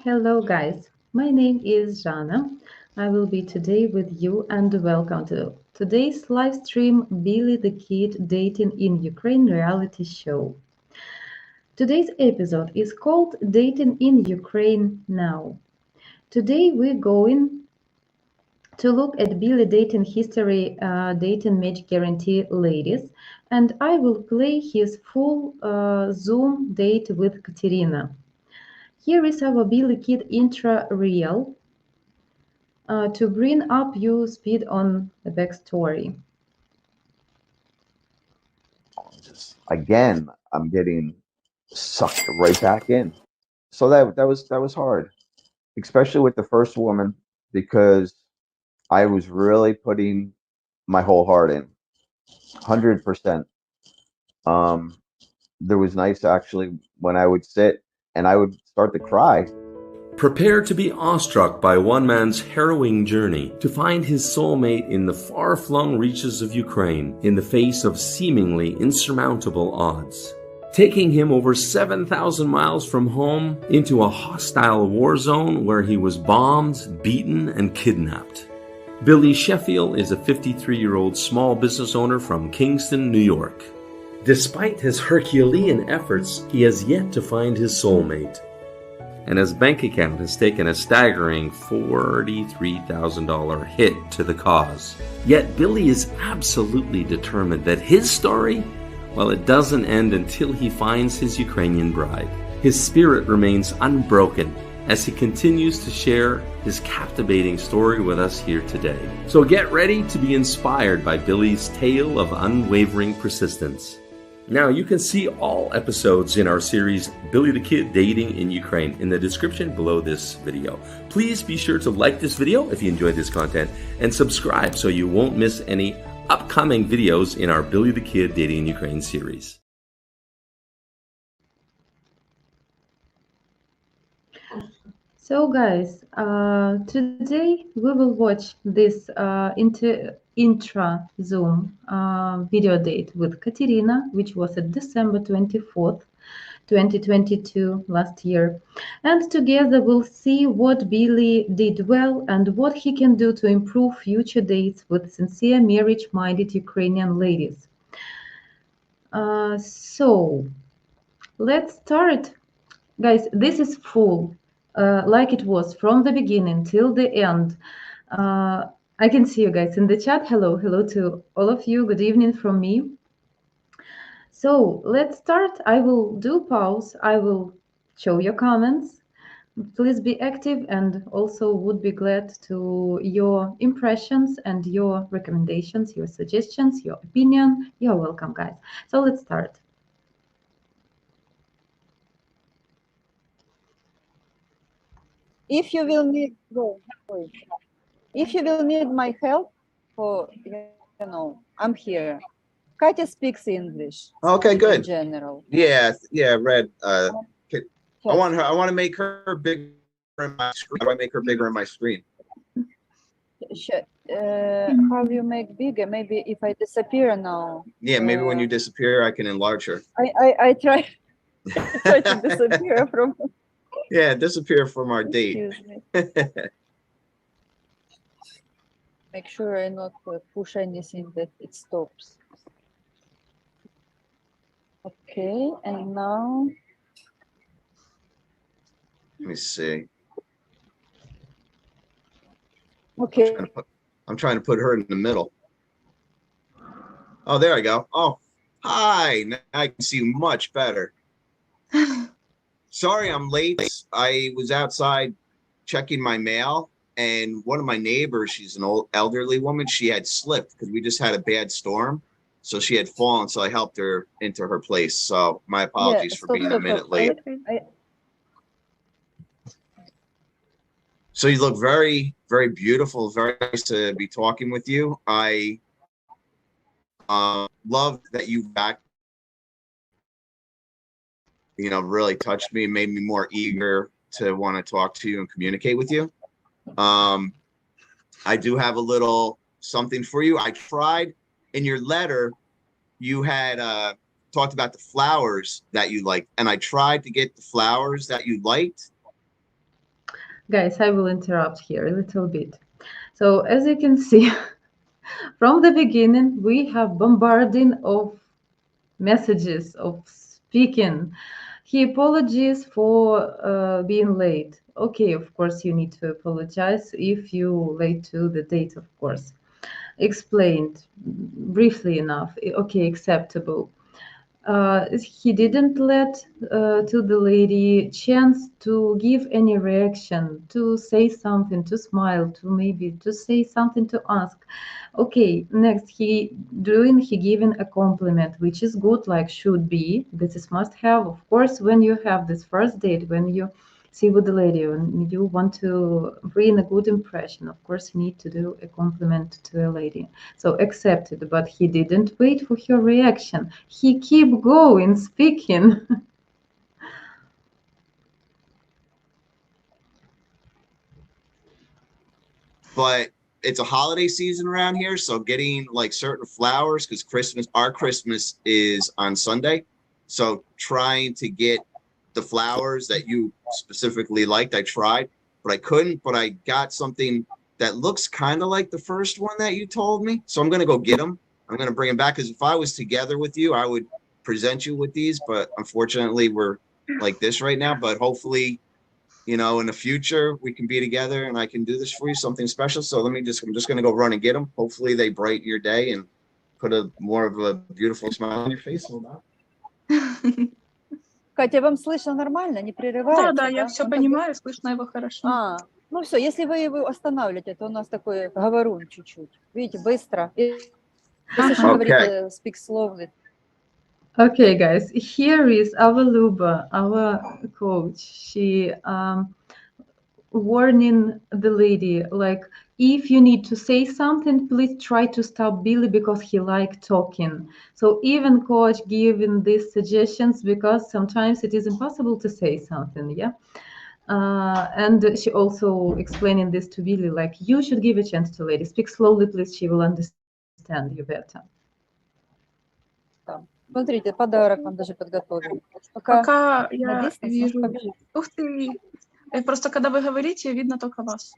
Hello, guys. My name is Jana. I will be today with you and welcome to today's live stream Billy the Kid Dating in Ukraine reality show. Today's episode is called Dating in Ukraine Now. Today we're going to look at Billy dating history, dating match guarantee ladies, and I will play his full Zoom date with Katerina. Here is our Billy Kid intro reel to bring up you speed on the backstory. Again, I'm getting sucked right back in. So that was hard, especially with the first woman because I was really putting my whole heart in, 100%. Um, there was nights actually when I would sit and I would start to cry. Prepare to be awestruck by one man's harrowing journey to find his soulmate in the far-flung reaches of Ukraine in the face of seemingly insurmountable odds. Taking him over 7,000 miles from home into a hostile war zone where he was bombed, beaten, and kidnapped. Billy Sheffield is a 53-year-old small business owner from Kingston, New York. Despite his Herculean efforts, he has yet to find his soulmate, and his bank account has taken a staggering $43,000 hit to the cause. Yet Billy is absolutely determined that his story, well, it doesn't end until he finds his Ukrainian bride. His spirit remains unbroken as he continues to share his captivating story with us here today. So get ready to be inspired by Billy's tale of unwavering persistence. Now, you can see all episodes in our series, Billy the Kid Dating in Ukraine, in the description below this video. Please be sure to like this video if you enjoyed this content, and subscribe so you won't miss any upcoming videos in our Billy the Kid Dating in Ukraine series. So, guys, today we will watch this intra Zoom video date with Katerina, which was at December 24th, 2022, last year. And together we'll see what Billy did well and what he can do to improve future dates with sincere marriage minded Ukrainian ladies. So, let's start. Guys, this is full, like it was from the beginning till the end. Uh, I can see you guys in the chat. Hello, hello to all of you. Good evening from me. So let's start. I will do pause. I will show your comments. Please be active and also would be glad to your impressions and your recommendations, your suggestions, your opinion. You're welcome, guys. So let's start. If you will need if you will need my help for I'm here. Katya speaks English. Okay, good. In general. Yeah, Red. I want to make her bigger in my screen. How do I make her bigger in my screen? How you make bigger? Maybe if I disappear now. Yeah, maybe when you disappear, I can enlarge her. I try to disappear from. Yeah, disappear from our date. Make sure I not push anything that it stops. Okay, and now. Let me see. Okay. I'm trying to put her in the middle. Oh, there I go. Oh, hi. Now I can see you much better. Sorry, I'm late. I was outside checking my mail, and one of my neighbors, she's an old elderly woman, she had slipped because we just had a bad storm. So she had fallen, so I helped her into her place. So my apologies for being a minute late. So you look very, very beautiful. Very nice to be talking with you. I love that you back. Really touched me, made me more eager to want to talk to you and communicate with you. I do have a little something for you. I tried in your letter, you had talked about the flowers that you liked, and I tried to get the flowers that you liked, Guys, I will interrupt here a little bit. So, as you can see, from the beginning, we have bombarding of messages of speaking. He apologizes for being late. Okay, of course, you need to apologize if you late to the date, of course. Explained briefly enough. Okay, acceptable. He didn't let to the lady chance to give any reaction, to say something, to smile, to maybe to say something, to ask. Okay, next he giving a compliment, which is good, like should be. This is must have, of course, when you have this first date, when you see with the lady and you want to bring a good impression. Of course, you need to do a compliment to a lady. So accepted, but he didn't wait for her reaction. He keep going, speaking. But it's a holiday season around here, so getting like certain flowers, because our Christmas is on Sunday. So trying to get the flowers that you specifically liked, I tried, but I couldn't. But I got something that looks kind of like the first one that you told me. So I'm gonna go get them. I'm gonna bring them back, because if I was together with you, I would present you with these. But unfortunately, we're like this right now. But hopefully, in the future we can be together and I can do this for you, something special. So I'm just going to go run and get them. Hopefully they brighten your day and put more of a beautiful smile on your face. Hold on. Катя, вам слышно нормально? Не прерывается? Да, я все понимаю, слышно его хорошо. Ну все, если вы его останавливаете, то у нас такой говорун чуть-чуть. Видите, быстро. Если что говорите, speak slowly. Okay, guys, here is our Luba, our coach. She warning the lady, like, if you need to say something, please try to stop Billy because he like talking. So even coach giving these suggestions because sometimes it is impossible to say something, yeah. And she also explaining this to Billy, like, you should give a chance to lady. Speak slowly, please. She will understand you better. Смотрите, подарок вам даже подготовили. Пока я вижу... Ух ты! Просто когда вы говорите, видно только вас.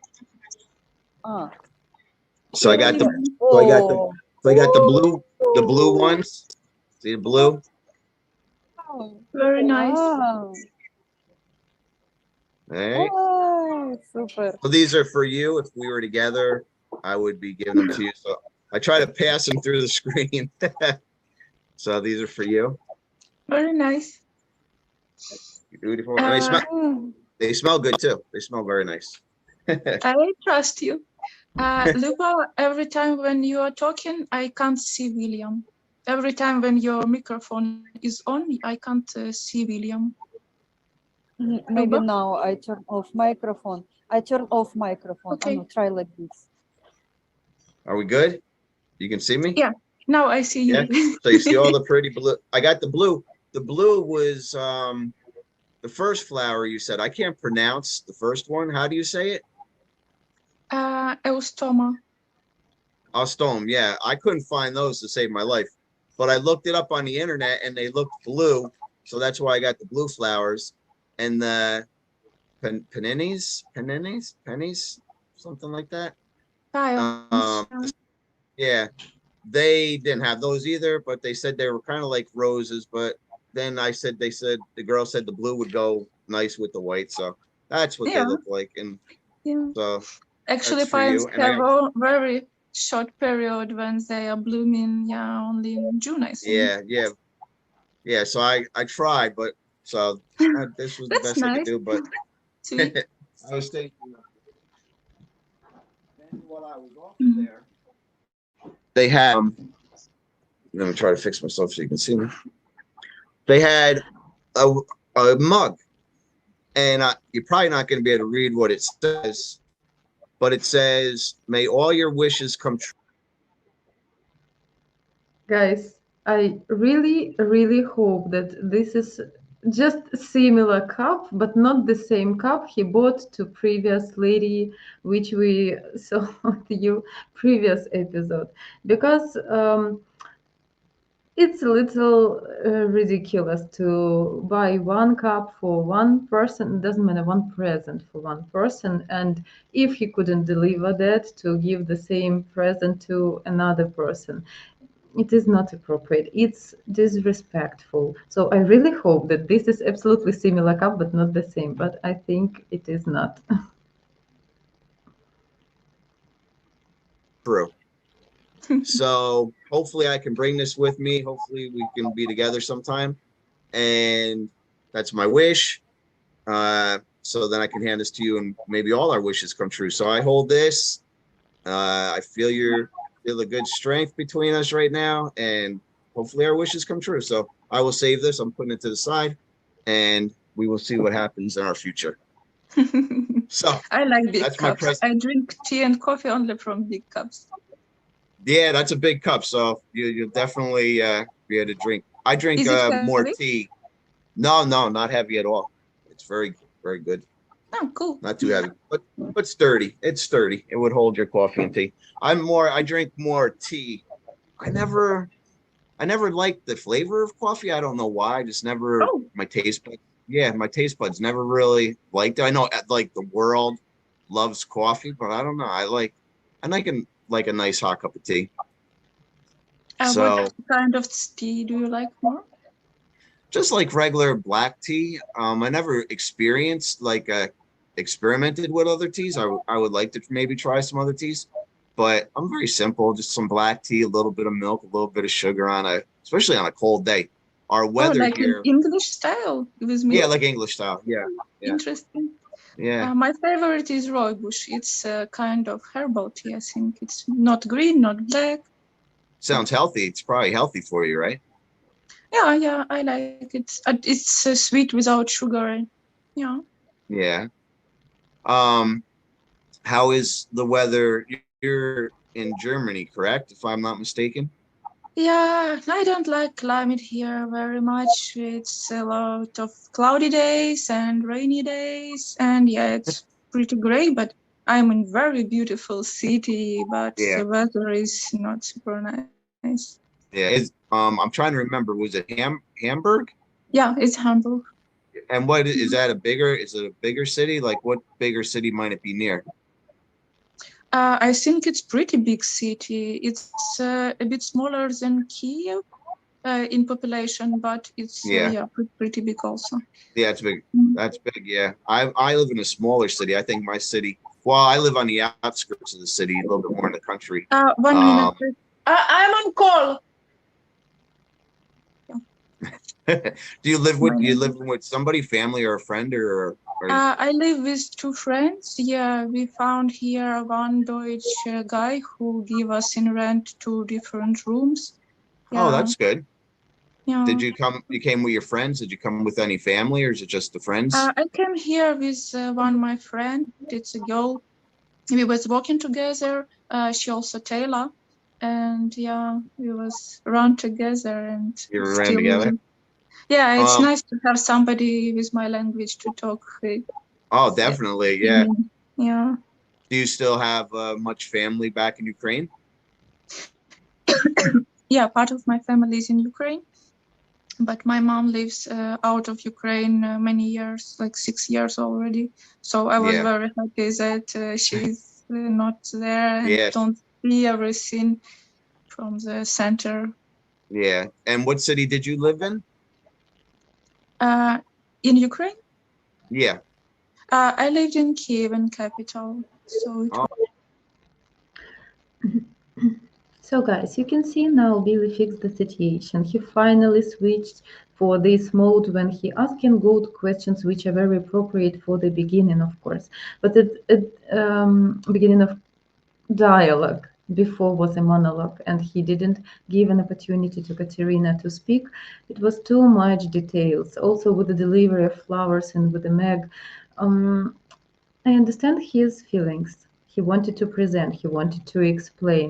So I got the blue ones. See the blue? Very nice. Hey. Super. So these are for you. If we were together, I would be giving them to you. So I try to pass them through the screen. So these are for you. Very nice. Beautiful. And they smell good too. They smell very nice. I trust you. Luba, every time when you are talking, I can't see William. Every time when your microphone is on, I can't see William. Maybe now I turn off microphone. Okay. Try like this. Are we good? You can see me? Yeah. Now I see you. Yeah. So you see all the pretty blue. I got the blue. The blue was the first flower you said. I can't pronounce the first one. How do you say it? Eustoma. Ostome. Yeah, I couldn't find those to save my life, but I looked it up on the internet and they looked blue, so that's why I got the blue flowers. And the pennies, something like that. Yeah, they didn't have those either, but they said they were kind of like roses. But then the girl said the blue would go nice with the white, so that's what they look like. And so actually, pines have a very short period when they are blooming. Yeah, only in June, I think. Yeah. So I tried, but so this was the best I could do. But I was thinking. Then while I was off there, they had. Let me try to fix myself so you can see me. They had a mug, and you're probably not going to be able to read what it says, but it says, "May all your wishes come true." Guys, I really, really hope that this is just a similar cup, but not the same cup he bought to previous lady, which we saw the previous episode. Because It's a little ridiculous to buy one cup for one person. It doesn't matter, one present for one person. And if he couldn't deliver that, to give the same present to another person. It is not appropriate. It's disrespectful. So I really hope that this is absolutely similar cup, but not the same. But I think it is not. True. So hopefully I can bring this with me. Hopefully we can be together sometime. And that's my wish. So then I can hand this to you and maybe all our wishes come true. So I hold this. I feel a good strength between us right now, and hopefully our wishes come true. So I will save this. I'm putting it to the side, and we will see what happens in our future. So I like big that's my cups. present. I drink tea and coffee only from big cups. Yeah, that's a big cup. So you'll definitely be able to drink. I drink Is it more heavy? tea. No, not heavy at all. It's very, very good. Oh, cool. Not too heavy, but sturdy. It's sturdy. It would hold your coffee and tea. I drink more tea. I never liked the flavor of coffee. I don't know why. I just never Oh, my taste buds. Yeah, my taste buds never really liked it. I know like the world loves coffee, but I don't know. I like a nice hot cup of tea. So what kind of tea do you like more? just like regular black tea. I never experienced experimented with other teas. I would like to maybe try some other teas, but I'm very simple. Just some black tea, a little bit of milk, a little bit of sugar especially on a cold day. Our Oh, weather like in here, English style with yeah, milk? like English style. Yeah, yeah, Interesting. yeah. My favorite is rooibos. It's a kind of herbal tea, I think. It's not green, not black. Sounds healthy. It's probably healthy for you, right? Yeah, I like it. It's sweet without sugar. Yeah. Yeah. Um, how is the weather? You're in Germany, correct? If I'm not mistaken. Yeah, I don't like climate here very much. It's a lot of cloudy days and rainy days, and yeah, it's pretty gray. But I'm in very beautiful city, but Yeah, the weather is not super nice. yeah. I'm trying to remember. Was it Hamburg? Yeah, it's Hamburg. And what is that is it a bigger city? Like what bigger city might it be near? I think it's pretty big city. It's a bit smaller than Kiev in population, but it's Yeah. yeah pretty big also. Yeah, it's big. Mm. That's big. Yeah. I live in a smaller city. I think my city, well, I live on the outskirts of the city, a little bit more in the country. 1 minute. I'm on call. Do you live with somebody, family or a friend or I live with two friends. Yeah, we found here one Deutsch guy who gave us in rent two different rooms. Oh, Yeah, that's good. yeah. You came with your friends? Did you come with any family or is it just the friends? I came here with one my friend. It's a girl. We was working together. She also Taylor, and yeah, we was run together and You ran still. together? Yeah, it's Um, nice to have somebody with my language to talk with. oh, definitely. Yeah. Yeah. Do you still have much family back in Ukraine? Yeah, part of my family is in Ukraine, but my mom lives out of Ukraine many years, like 6 years already. So I was Yeah. very happy that she's not there and Yes. don't see everything from the center. Yeah. And what city did you live in? In Ukraine, Yeah. I lived in Kiev, in capital. So it Oh, So guys, you can see now Billy fixed the situation. He finally switched for this mode when he asking good questions, which are very appropriate for the beginning, of course. But at beginning of dialogue, before was a monologue, and he didn't give an opportunity to Katerina to speak. It was too much details. Also with the delivery of flowers and with the Meg. I understand his feelings. He wanted to present, he wanted to explain,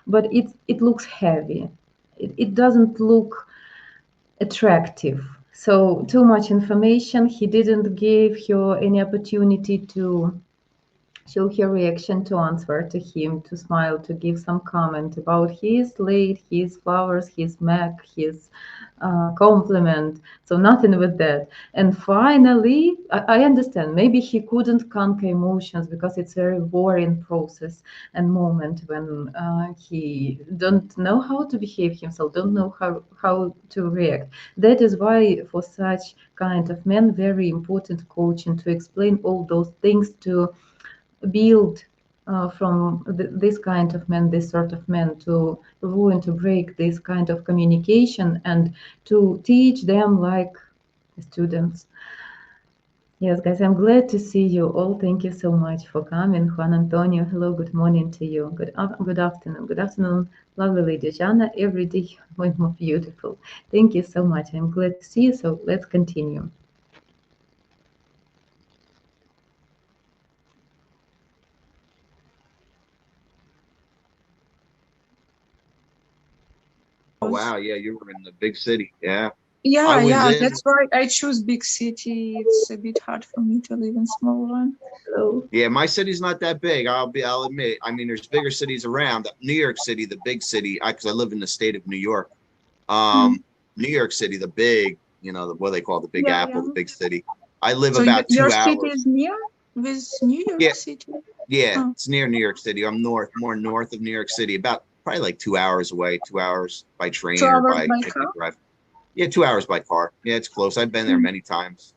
but it looks heavy. It doesn't look attractive. So too much information. He didn't give her any opportunity to show her reaction to answer to him, to smile, to give some comment about his late, his flowers, his mac, his compliment. So nothing with that. And finally, I understand. Maybe he couldn't conquer emotions because it's a very worrying process and moment when he don't know how to behave himself, don't know how to react. That is why for such kind of men, very important coaching to explain all those things to build from this kind of men, this sort of men, to ruin, to break this kind of communication and to teach them like students. Yes, guys, I'm glad to see you all. Thank you so much for coming. Juan Antonio, hello, good morning to you. Good afternoon. Good afternoon, lovely lady Jana. Every day you're more beautiful. Thank you so much. I'm glad to see you. So let's continue. Oh wow, yeah, you were in the big city. Yeah. Yeah, I was yeah, in that's why I choose big city. It's a bit hard for me to live in small one. Hello. Yeah, my city's not that big. I'll admit. I mean, there's bigger cities around. New York City, the big city, because I live in the state of New York. Mm. New York City, the big, what they call the Big Yeah, Apple, yeah. the big city. I live So about your two city is hours. near with New York Yeah, City? yeah, Oh, it's near New York City. I'm more north of New York City, about probably like 2 hours away, 2 hours by two train or hours by by if I car? drive. Yeah, 2 hours by car. Yeah, it's close. I've been there Mm. many times.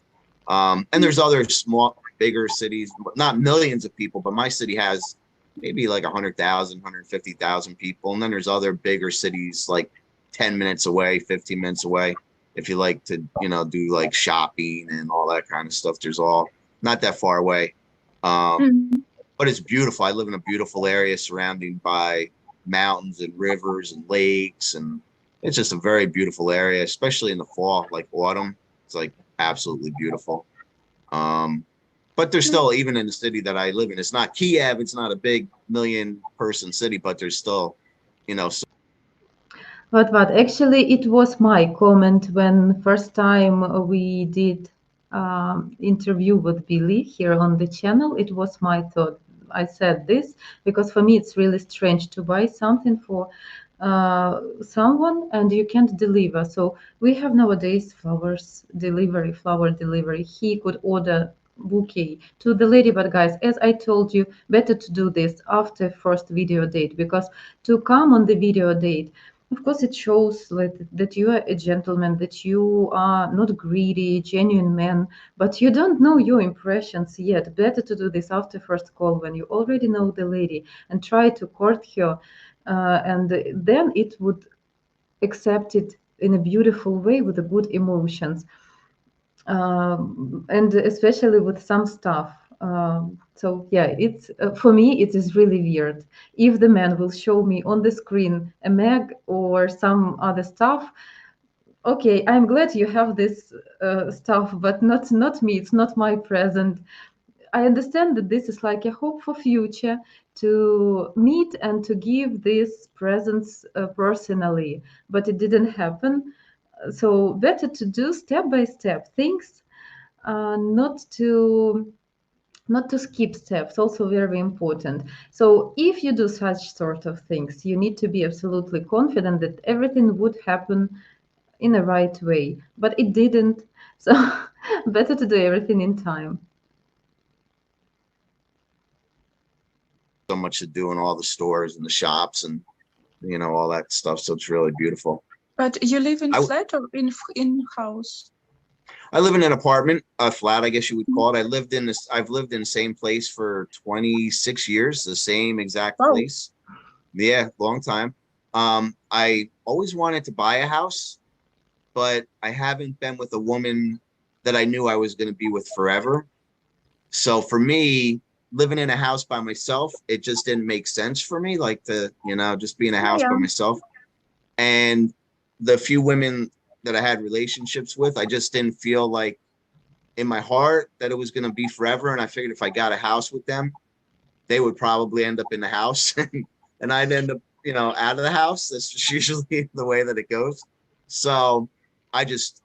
And there's other small, bigger cities, not millions of people, but my city has maybe like 100,000, 150,000 people. And then there's other bigger cities like 10 minutes away, 15 minutes away. If you like to, do like shopping and all that kind of stuff, there's all not that far away. Mm. But it's beautiful. I live in a beautiful area surrounded by mountains and rivers and lakes. And it's just a very beautiful area, especially in the fall, like autumn. It's like absolutely beautiful. But there's Mm. still, even in the city that I live in, it's not Kiev, it's not a big million person city, but there's still, so But actually, it was my comment when first time we did interview with Billy here on the channel. It was my thought. I said this because for me it's really strange to buy something for someone and you can't deliver. So we have nowadays flower delivery. He could order bouquet to the lady, but guys, as I told you, better to do this after first video date because to come on the video date, of course, it shows that you are a gentleman, that you are not greedy, genuine man, but you don't know your impressions yet. Better to do this after first call when you already know the lady and try to court her, and then it would accept it in a beautiful way with the good emotions, and especially with some stuff. So yeah, it's for me it is really weird. If the man will show me on the screen a mag or some other stuff, okay, I'm glad you have this stuff, but not me. It's not my present. I understand that this is like a hope for future to meet and to give these presents personally, but it didn't happen. So better to do step by step things, not to skip steps, also very important. So if you do such sort of things, you need to be absolutely confident that everything would happen in a right way, but it didn't. So better to do everything in time. much to do in all the stores and the shops and, all that stuff. So it's really beautiful. But you live in I, flat or in house? I live in an apartment, a flat, I guess you would call it. I've lived in the same place for 26 years, the same exact Wow. place. Yeah, long time. I always wanted to buy a house, but I haven't been with a woman that I knew I was going to be with forever. So for me, living in a house by myself, it just didn't make sense for me, like just be in a Yeah, house yeah. by myself. And the few women that I had relationships with, I just didn't feel like in my heart that it was going to be forever. And I figured if I got a house with them, they would probably end up in the house and I'd end up, out of the house. That's just usually the way that it goes. So I just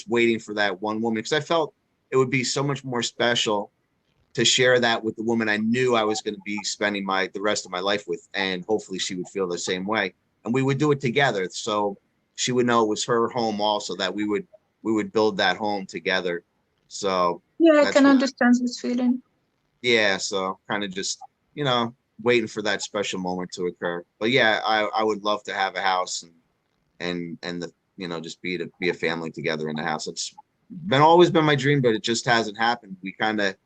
waiting for that one woman because I felt it would be so much more special to share that with the woman I knew I was going to be spending the rest of my life with, and hopefully she would feel the same way. And we would do it together, so she would know it was her home also, that we would build that home together. So Yeah, I that's can what, understand this feeling. yeah. So kind of just, waiting for that special moment to occur. But yeah, I would love to have a house and the, just be a family together in the house. It's always been my dream, but it just hasn't happened. We kind of,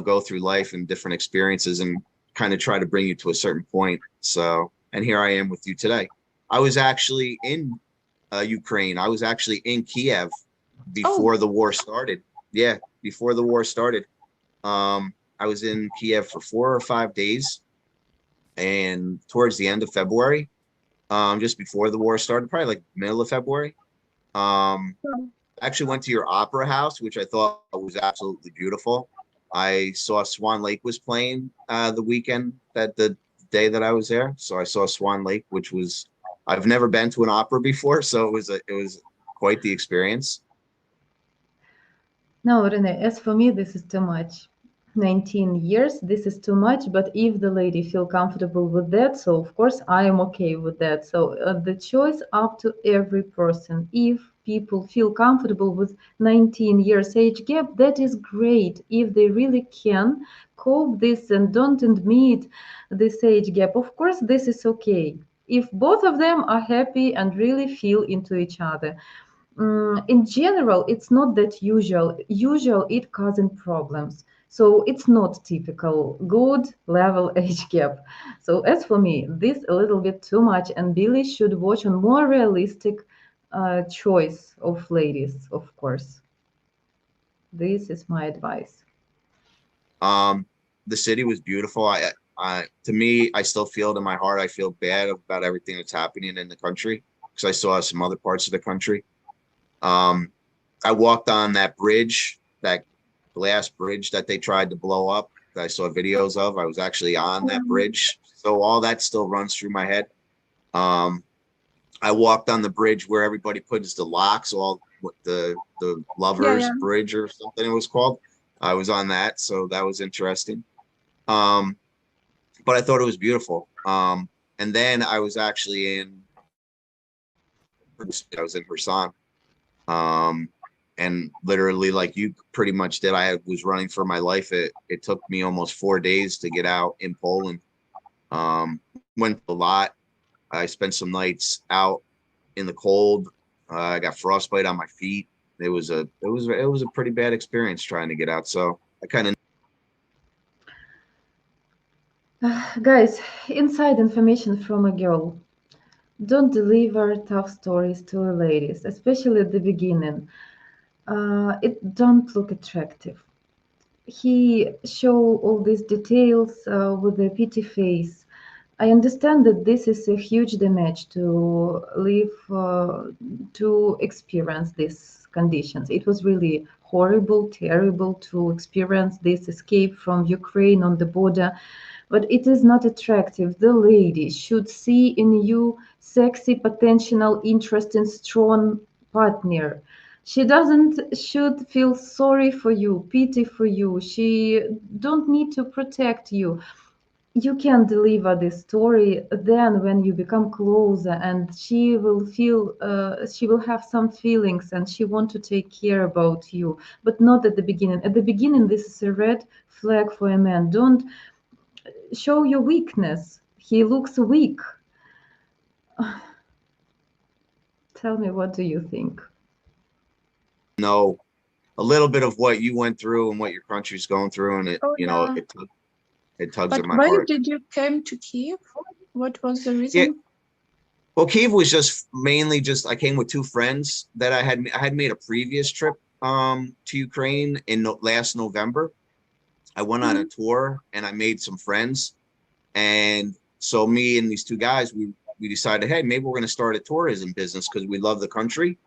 go through life and different experiences and kind of try to bring you to a certain point. So, and here I am with you today. I was actually in Ukraine. I was actually in Kiev before the war started. Yeah, before the war started. I was in Kiev for 4 or 5 days, and towards the end of February, just before the war started, probably like middle of February. I actually went to your opera house, which I thought was absolutely beautiful. I saw Swan Lake was playing the weekend, that the day that I was there. So I saw Swan Lake, which was, I've never been to an opera before, so it was quite the experience. No, Rene, as for me, this is too much. 19 years, this is too much, but if the lady feel comfortable with that, so of course I am okay with that. So the choice up to every person. If people feel comfortable with 19 years age gap, that is great. If they really can cope this and don't admit this age gap, of course this is okay. If both of them are happy and really feel into each other. In general, it's not that usual. Usual, it causing problems. So it's not typical good level age gap. So as for me, this a little bit too much, and Billy should watch on more realistic choice of ladies, of course. This is my advice. The city was beautiful. To me, I still feel it in my heart. I feel bad about everything that's happening in the country because I saw some other parts of the country. I walked on that bridge, that glass bridge that they tried to blow up, that I saw videos of. I was actually on that bridge. So all that still runs through my head. I walked on the bridge where everybody puts the locks, the lovers bridge or something it was called. I was on that, so that was interesting. But I thought it was beautiful. And then I was actually I was in Kherson. And literally, like you pretty much did, I was running for my life. It took me almost 4 days to get out in Poland. Went a lot. I spent some nights out in the cold. I got frostbite on my feet. It was a pretty bad experience trying to get out. So I kind of. Guys, inside information from a girl. Don't deliver tough stories to ladies, especially at the beginning. It don't look attractive. He show all these details with a pity face. I understand that this is a huge damage to live, to experience these conditions. It was really horrible, terrible to experience this escape from Ukraine on the border, but it is not attractive. The lady should see in you sexy, potential, interesting, strong partner. She doesn't should feel sorry for you, pity for you. She don't need to protect you. You can deliver this story then when you become closer, and she will feel she will have some feelings and she want to take care about you, but not at the beginning. At the beginning, this is a red flag for a man. Don't show your weakness. He looks weak. Tell me, what do you think? Know a little bit of what you went through and what your country's going through, and it tugs But at my why heart. did you came to Kiev? What was the reason? Yeah, well, Kiev was just mainly just I came with 2 friends that I had made a previous trip to Ukraine in last November. I went on a tour and I made some friends, and so me and these 2 guys, we decided, hey, maybe we're going to start a tourism business because we love the country.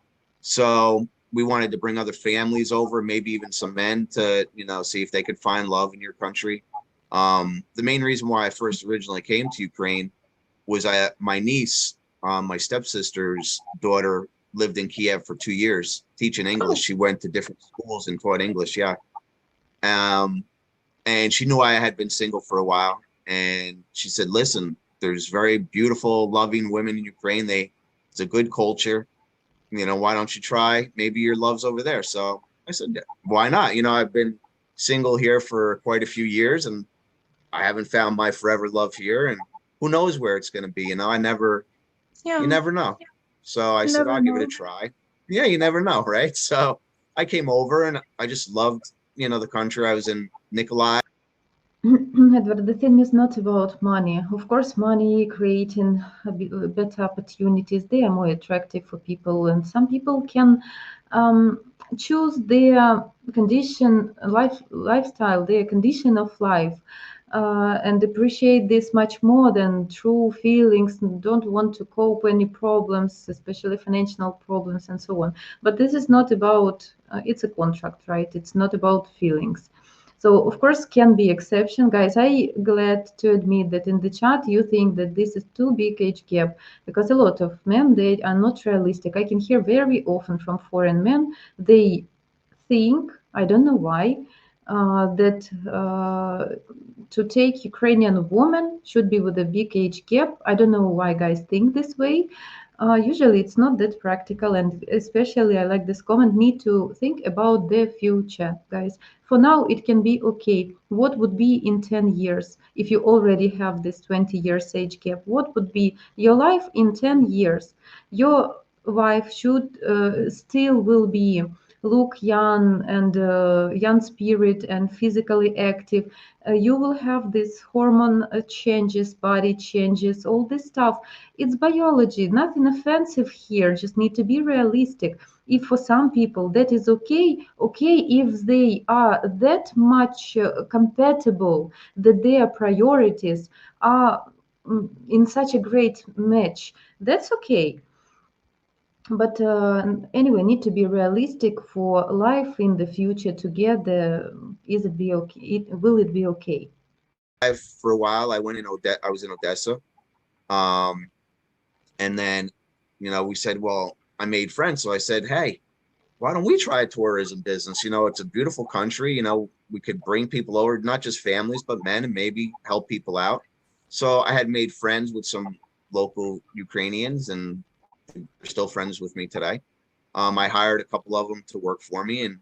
So we wanted to bring other families over, maybe even some men, to see if they could find love in your country. The main reason why I first originally came to Ukraine was my niece, my stepsister's daughter, lived in Kiev for 2 years teaching English. She went to different schools and taught English. Yeah. and she knew I had been single for a while. And she said, listen, there's very beautiful, loving women in Ukraine. It's a good culture. You know, why don't you try? Maybe your love's over there. So I said, yeah, why not? You know, I've been single here for quite a few years, and I haven't found my forever love here. And who knows where it's going to be? You know, you Yeah, never know. So I said, never I'll give it a know. try. Yeah, you never know, right? So I came over and I just loved, you know, the country. I was in Nikolai. Edward, the thing is not about money. Of course, money creating better opportunities, they are more attractive for people, and some people can um, choose their lifestyle, their condition of life, and appreciate this much more than true feelings. And don't want to cope any problems, especially financial problems and so on. But this is not about. It's a contract, right? It's not about feelings. So of course can be exception, guys. I glad to admit that in the chat you think that this is too big age gap because a lot of men they are not realistic. I can hear very often from foreign men they think I don't know why that to take Ukrainian woman should be with a big age gap. I don't know why guys think this way. Usually it's not that practical, and especially I like this comment need to think about the future, guys. For now, it can be okay. What would be in 10 years if you already have this 20 years age gap? What would be your life in 10 years? Your wife should still will be look young and young spirit and physically active. You will have this hormone changes, body changes, all this stuff. It's biology, nothing offensive here. Just need to be realistic. If for some people that is okay, okay, if they are that much compatible that their priorities are in such a great match, that's okay. But anyway, need to be realistic for life in the future together. Is it be okay? Will it be okay? For a while, I was in Odessa. Um, and then, you know, we said, well, I made friends. So I said, hey, why don't we try a tourism business? You know, it's a beautiful country. You know, we could bring people over, not just families, but men, and maybe help people out. So I had made friends with some local Ukrainians, and they're still friends with me today. I hired a couple of them to work for me, and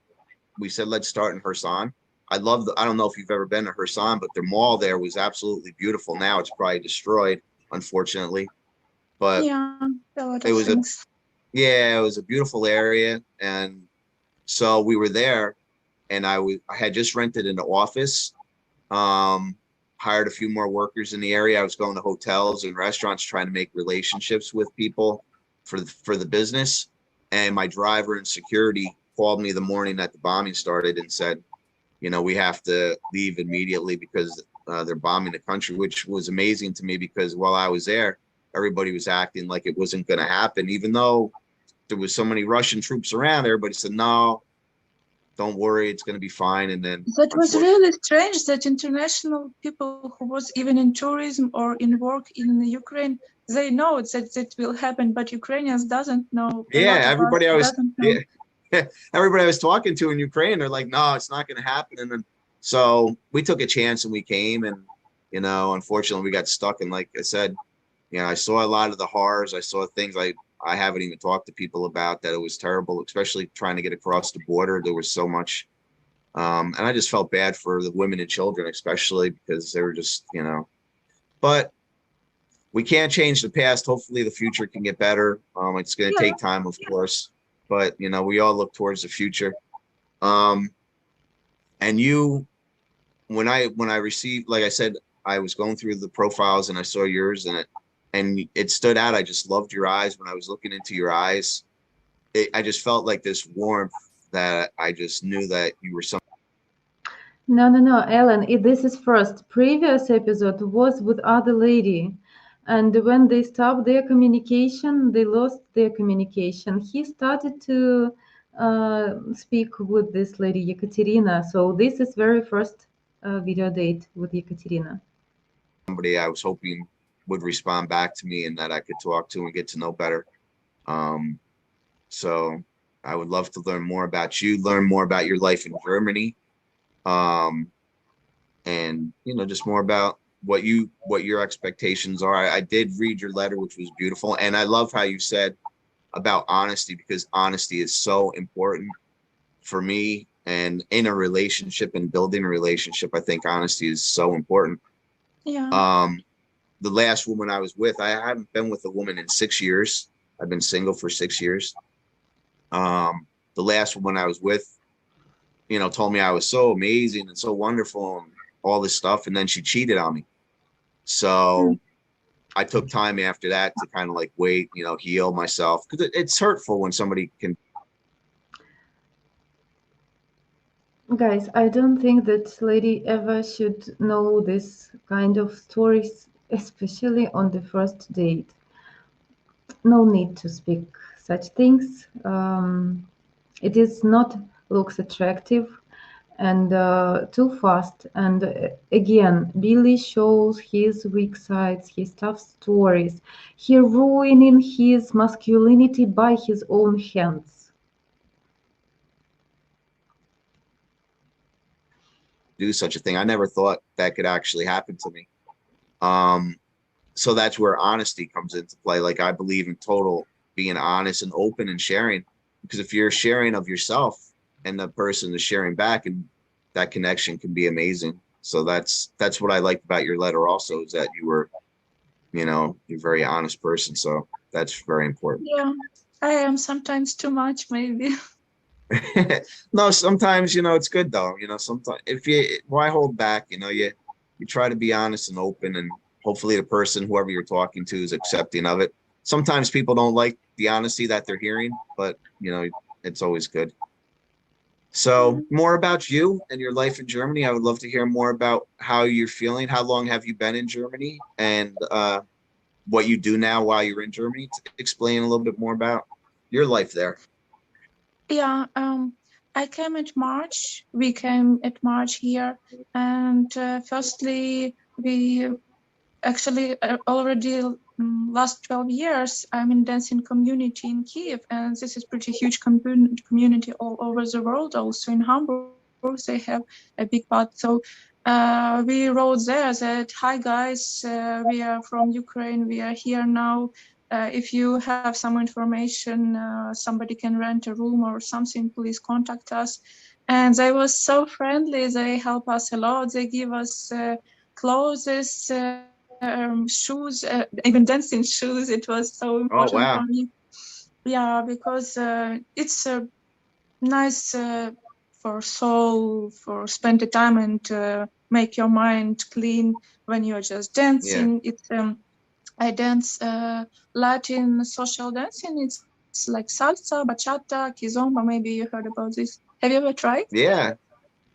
we said, let's start in Kherson. I don't know if you've ever been to Kherson, but their mall there was absolutely beautiful. Now it's probably destroyed, unfortunately. But Yeah, a lot it of was a things. yeah, it was a beautiful area. And so we were there, and I had just rented an office, um, hired a few more workers in the area. I was going to hotels and restaurants trying to make relationships with people for the business. And my driver and security called me the morning that the bombing started and said, you know, we have to leave immediately because they're bombing the country, which was amazing to me because while I was there, everybody was acting like it wasn't going to happen, even though there was so many Russian troops around. Everybody said, no, don't worry, it's going to be fine. And then That was unfortunately, really strange that international people who was even in tourism or in work in the Ukraine, they know that will happen, but Ukrainians doesn't know. A lot yeah, of us doesn't know. everybody I was talking to in Ukraine, they're like, no, it's not going to happen. And then so we took a chance and we came, and you know, unfortunately, we got stuck. And like I said, you know, I saw a lot of the horrors. I saw things I haven't even talked to people about that it was terrible, especially trying to get across the border. There was so much. And I just felt bad for the women and children, especially because they were just, you know, but we can't change the past. Hopefully the future can get better. It's going to Yeah, take time, of course, but you know, we all look towards the future. Um, and you, when I received, like I said, I was going through the profiles and I saw yours, and it stood out. I just loved your eyes when I was looking into your eyes. I just felt like this warmth that I just knew that you were some. No, no, no, Ellen. This is first. Previous episode was with other lady, and when they stopped their communication, they lost their communication. He started to speak with this lady Ekaterina. So this is very first video date with Ekaterina. Somebody I was hoping would respond back to me and that I could talk to and get to know better. Um, so I would love to learn more about you, learn more about your life in Germany. Um, and just more about what your expectations are. I did read your letter, which was beautiful, and I love how you said about honesty, because honesty is so important for me, and in a relationship and building a relationship, I think honesty is so important. Yeah. The last woman I was with, I haven't been with a woman in 6 years. I've been single for 6 years. The last woman I was with, told me I was so amazing and so wonderful and all this stuff, and then she cheated on me. So I took time after that to kind of like wait, heal myself, because it's hurtful when somebody can. Guys, I don't think that lady ever should know this kind of stories, especially on the first date. No need to speak such things. It is not looks attractive and too fast. And again, Billy shows his weak sides, his tough stories. He ruining his masculinity by his own hands. Do such a thing. I never thought that could actually happen to me. Um, so that's where honesty comes into play. Like, I believe in total being honest and open and sharing, because if you're sharing of yourself and the person is sharing back, and that connection can be amazing. So that's what I liked about your letter also, is that you were, you're a very honest person. So that's very important. Yeah, I am sometimes too much, maybe. No, sometimes, it's good though. Sometimes why hold back? You try to be honest and open, and hopefully the person, whoever you're talking to, is accepting of it. Sometimes people don't like the honesty that they're hearing, but it's always good. So more about you and your life in Germany. I would love to hear more about how you're feeling. How long have you been in Germany, and what you do now while you're in Germany? To explain a little bit more about your life there. Yeah, I came at March. We came at March here, and firstly, we actually already last 12 years I'm in dancing community in Kiev, and this is pretty huge community all over the world. Also in Hamburg, they have a big part. So we wrote there that, hi guys, we are from Ukraine. We are here now. If you have some information, somebody can rent a room or something, please contact us. And they were so friendly. They help us a lot. They give us clothes, shoes, even dancing shoes. It was so Oh, important for wow. me. Yeah, because it's nice for soul, for spend the time and make your mind clean when you're just Yeah. dancing. It's I dance Latin social dancing. It's like salsa, bachata, kizomba. Maybe you heard about this. Have you ever tried? Yeah.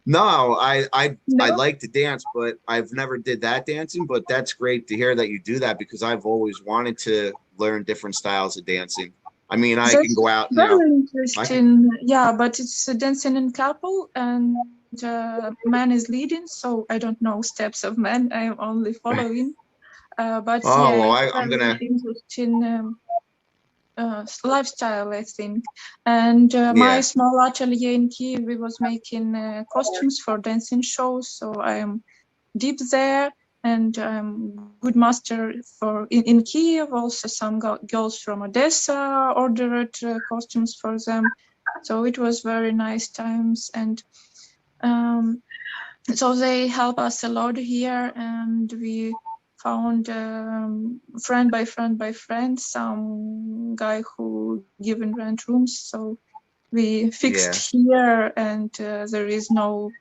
No, I No. like to dance, but I've never did that dancing. But that's great to hear that you do that, because I've always wanted to learn different styles of dancing. I mean, I can That's go out, very I can. interesting. Yeah, but it's dancing in couple, and man is leading. So I don't know steps of man. I am only following. But Oh, yeah, well, it's I'm very gonna. interesting lifestyle, I think. And my Yeah, small atelier in Kiev, we was making costumes for dancing shows. So I am deep there, and I'm good master for in Kiev. Also, some girls from Odessa ordered costumes for them. So it was very nice times, and um, so they help us a lot here, and we found friend by friend by friend some guy who given rent rooms. So we fixed yeah, here, and there is no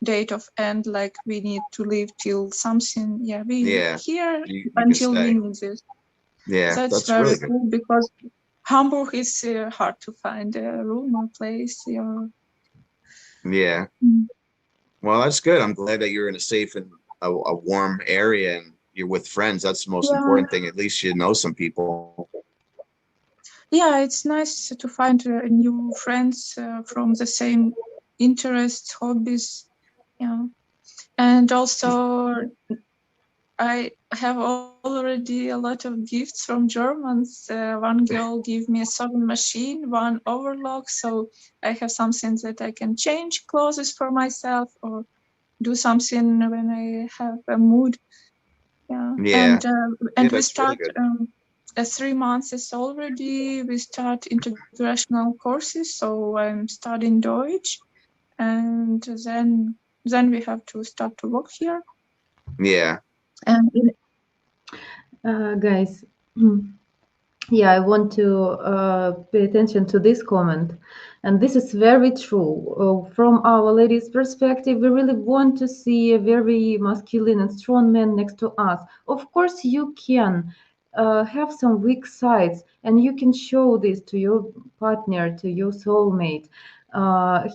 date of end, like we need to leave till something. Yeah, we yeah. here You can until we stay. need this. Yeah, That's that's very really good. cool, because Hamburg is hard to find a room or place. Yeah. Mm. Well, that's good. I'm glad that you're in a safe and a warm area, and you're with friends. That's the most Yeah, important thing. At least you know some people. yeah, it's nice to find new friends from the same interests, hobbies. Yeah, and also I have already a lot of gifts from Germans. One girl gave me a sewing machine, one overlock, so I have something that I can change clothes for myself, or do something when I have a mood. Yeah, Yeah. and we That's really start good. 3 months is already. We start integrational courses, so I'm studying Deutsch, and then we have to start to work here. Yeah. And Guys, yeah, I want to pay attention to this comment. And this is very true. From our ladies' perspective, we really want to see a very masculine and strong man next to us. Of course, you can have some weak sides, and you can show this to your partner, to your soulmate.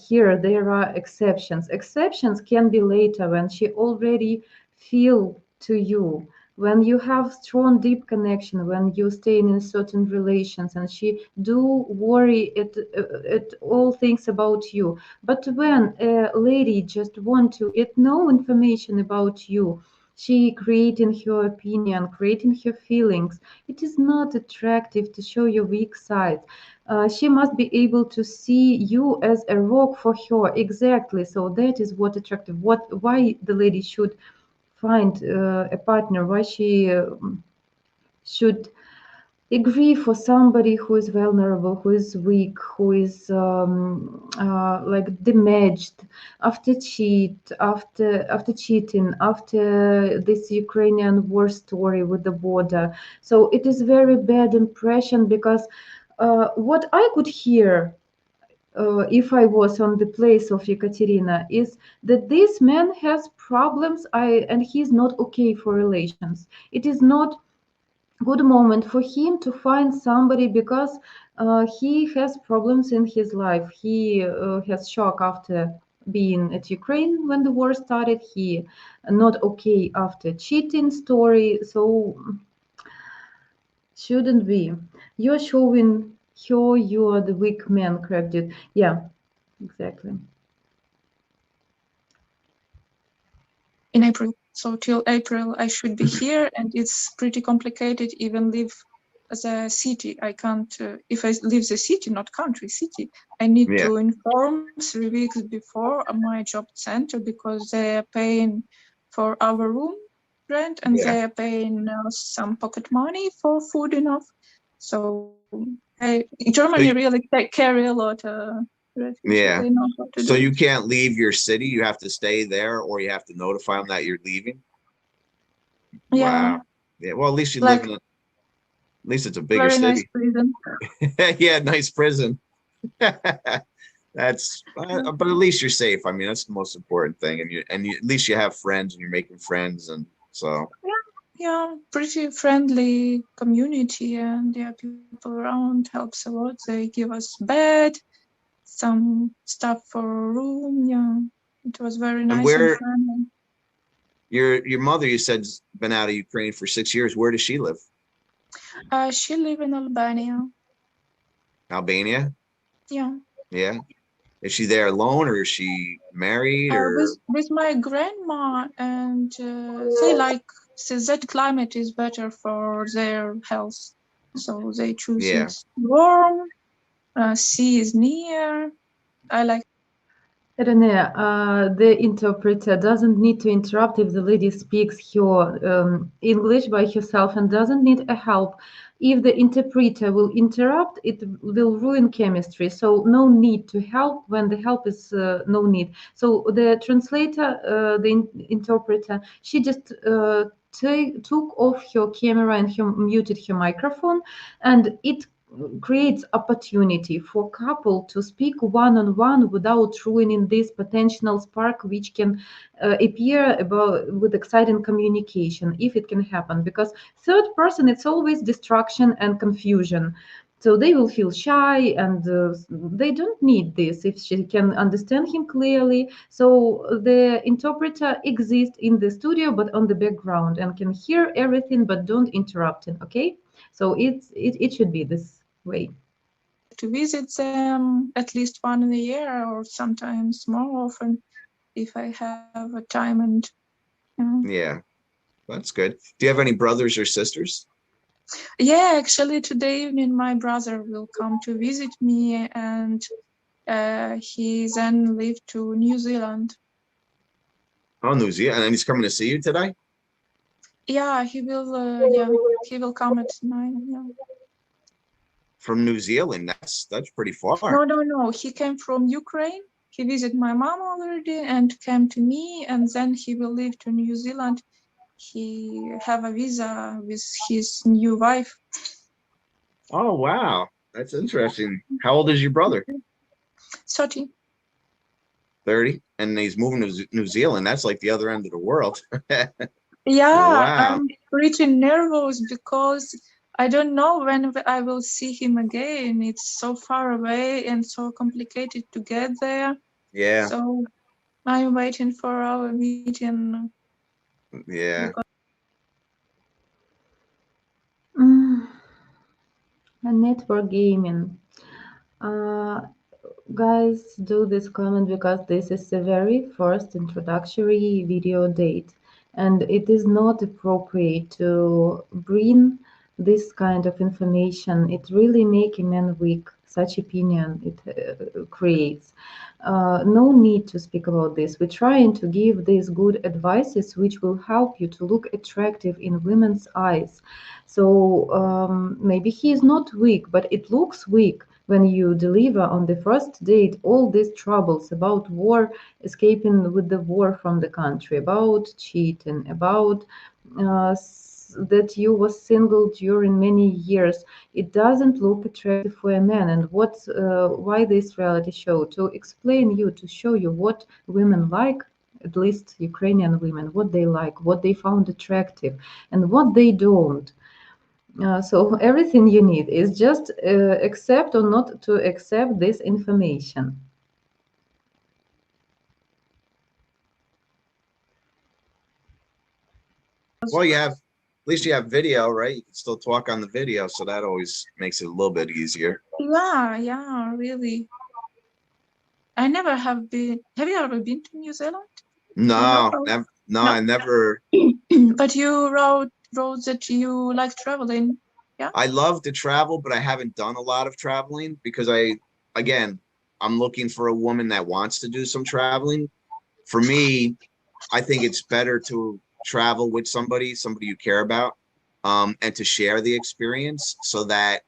Here, there are exceptions. Exceptions can be later when she already feel to you, when you have strong deep connection, when you stay in certain relations and she do worry at all things about you. But when a lady just want to get no information about you, she creating her opinion, creating her feelings, it is not attractive to show your weak side. She must be able to see you as a rock for her. Exactly, so that is what attractive, what why the lady should find a partner, why she should agree for somebody who is vulnerable, who is weak, who is like damaged after cheating, after this Ukrainian war story with the border. So it is very bad impression because what I could hear if I was on the place of Ekaterina, is that this man has problems and he's not okay for relations. It is not good moment for him to find somebody because he has problems in his life. He has shock after being at Ukraine when the war started. He not okay after cheating story. So shouldn't be. You're showing her you are the weak man, correct dude. Yeah, exactly. in April, so till April I should be here, and it's pretty complicated. Even live the city, I can't. If I leave the city, not country, city, I need Yeah. to inform 3 weeks before my job center because they are paying for our room rent and Yeah. they are paying some pocket money for food enough. So Germany So you- really carry a lot of refugees. yeah. They know how to So do it. you can't leave your city. You have to stay there, or you have to notify them that you're leaving. Yeah, Wow. Yeah. Well, at least you live like in a. At least it's a bigger very nice city. prison. Yeah. Nice prison. That's. But at least you're safe. I mean, that's the most important thing, and at least you have friends, and you're making friends, and so. Yeah, pretty friendly community, and yeah, people around helps a lot. They give us bed, some stuff for a room. Yeah, it was very And nice and where friendly. your mother, you said's been out of Ukraine for 6 years. Where does she live? She live in Albania. Albania. Yeah, Yeah. Is she there alone, or is she married, or? with my grandma, and they like that climate is better for their health, so they choose Yeah. it warm. Sea is near. I like. Renee, the interpreter doesn't need to interrupt if the lady speaks her English by herself and doesn't need a help. If the interpreter will interrupt, it will ruin chemistry. So no need to help when the help is no need. So the translator, interpreter, she just took off her camera and muted her microphone, and it creates opportunity for couple to speak one-on-one without ruining this potential spark which can appear about with exciting communication if it can happen, because third person it's always distraction and confusion, so they will feel shy and they don't need this if she can understand him clearly. So the interpreter exists in the studio but on the background and can hear everything but don't interrupt him. Okay, so it should be this way. To visit them at least one in a year or sometimes more often if I have a time and Yeah. That's good. Do you have any brothers or sisters? yeah, actually today evening my brother will come to visit me and he then leave to New Zealand. Oh, New Zealand, and he's coming to see you today. Yeah, he will. Yeah, he will come at 9. Yeah. From New Zealand. That's pretty far. No. He came from Ukraine. He visited my mom already and came to me, and then he will leave to New Zealand. He have a visa with his new wife. Oh, wow. That's interesting. How old is your brother? 30. 30. And he's moving to New Zealand. That's like the other end of the world. Yeah, Wow. I'm pretty nervous because I don't know when I will see him again. It's so far away and so complicated to get there. Yeah. So I'm waiting for our meeting. Yeah. Mm, and network gaming. Uh, Guys, do this comment because this is the very first introductory video date, and it is not appropriate to bring this kind of information. It really make a man weak, such opinion it creates. No need to speak about this. We're trying to give these good advices which will help you to look attractive in women's eyes. So maybe he is not weak, but it looks weak when you deliver on the first date all these troubles about war, escaping with the war from the country, about cheating, about that you was single during many years. It doesn't look attractive for a man. And why this reality show? To explain you, to show you what women like, at least Ukrainian women, what they like, what they found attractive, and what they don't. So everything you need is just accept or not to accept this information. Well, at least you have video, right? You can still talk on the video, so that always makes it a little bit easier. Yeah, really. I never have been. Have you ever been to New Zealand? No, No. I never. But you wrote that you like traveling. Yeah. I love to travel, but I haven't done a lot of traveling because I'm looking for a woman that wants to do some traveling. For me, I think it's better to travel with somebody you care about, and to share the experience so that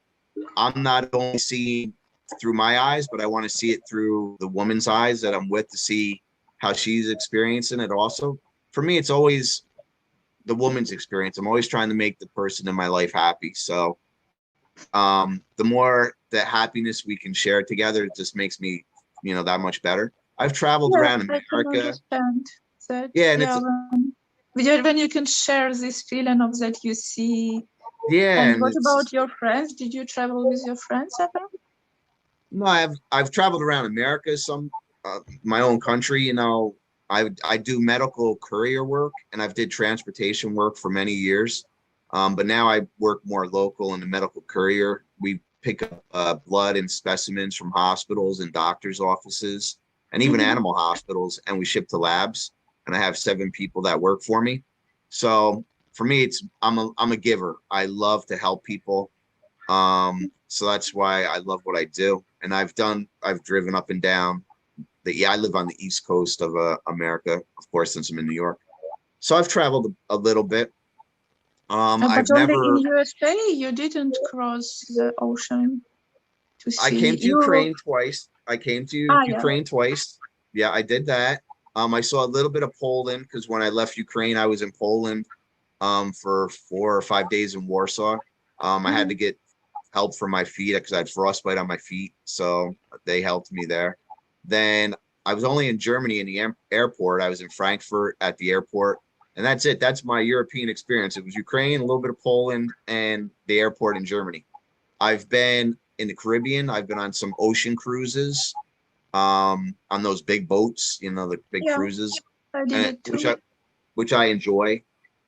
I'm not only seeing through my eyes, but I want to see it through the woman's eyes that I'm with to see how she's experiencing it also. For me, it's always the woman's experience. I'm always trying to make the person in my life happy. So the more that happiness we can share together, it just makes me, that much better. I've traveled around I can America. understand that. Yeah, and when you can share this feeling of that you see. Yeah. And what about your friends? Did you travel with your friends ever? No, I've traveled around America, some my own country. I do medical courier work, and I've did transportation work for many years. But now I work more local in the medical courier. We pick up blood and specimens from hospitals and doctors' offices, and even animal hospitals, and we ship to labs. And I have 7 people that work for me. So for me, I'm a giver. I love to help people. So that's why I love what I do. And I've driven up and down I live on the East Coast of America, of course, since I'm in New York. So I've traveled a little bit. But only in USA, you didn't cross the ocean to see. I came to Ukraine twice. Ukraine twice. Yeah, I did that. I saw a little bit of Poland because when I left Ukraine, I was in Poland for 4 or 5 days in Warsaw. I had to get help for my feet because I had frostbite on my feet, so they helped me there. Then I was only in Germany in the airport. I was in Frankfurt at the airport, and that's it. That's my European experience. It was Ukraine, a little bit of Poland, and the airport in Germany. I've been in the Caribbean. I've been on some ocean cruises, on those big boats, the big cruises, I did it too. which I enjoy.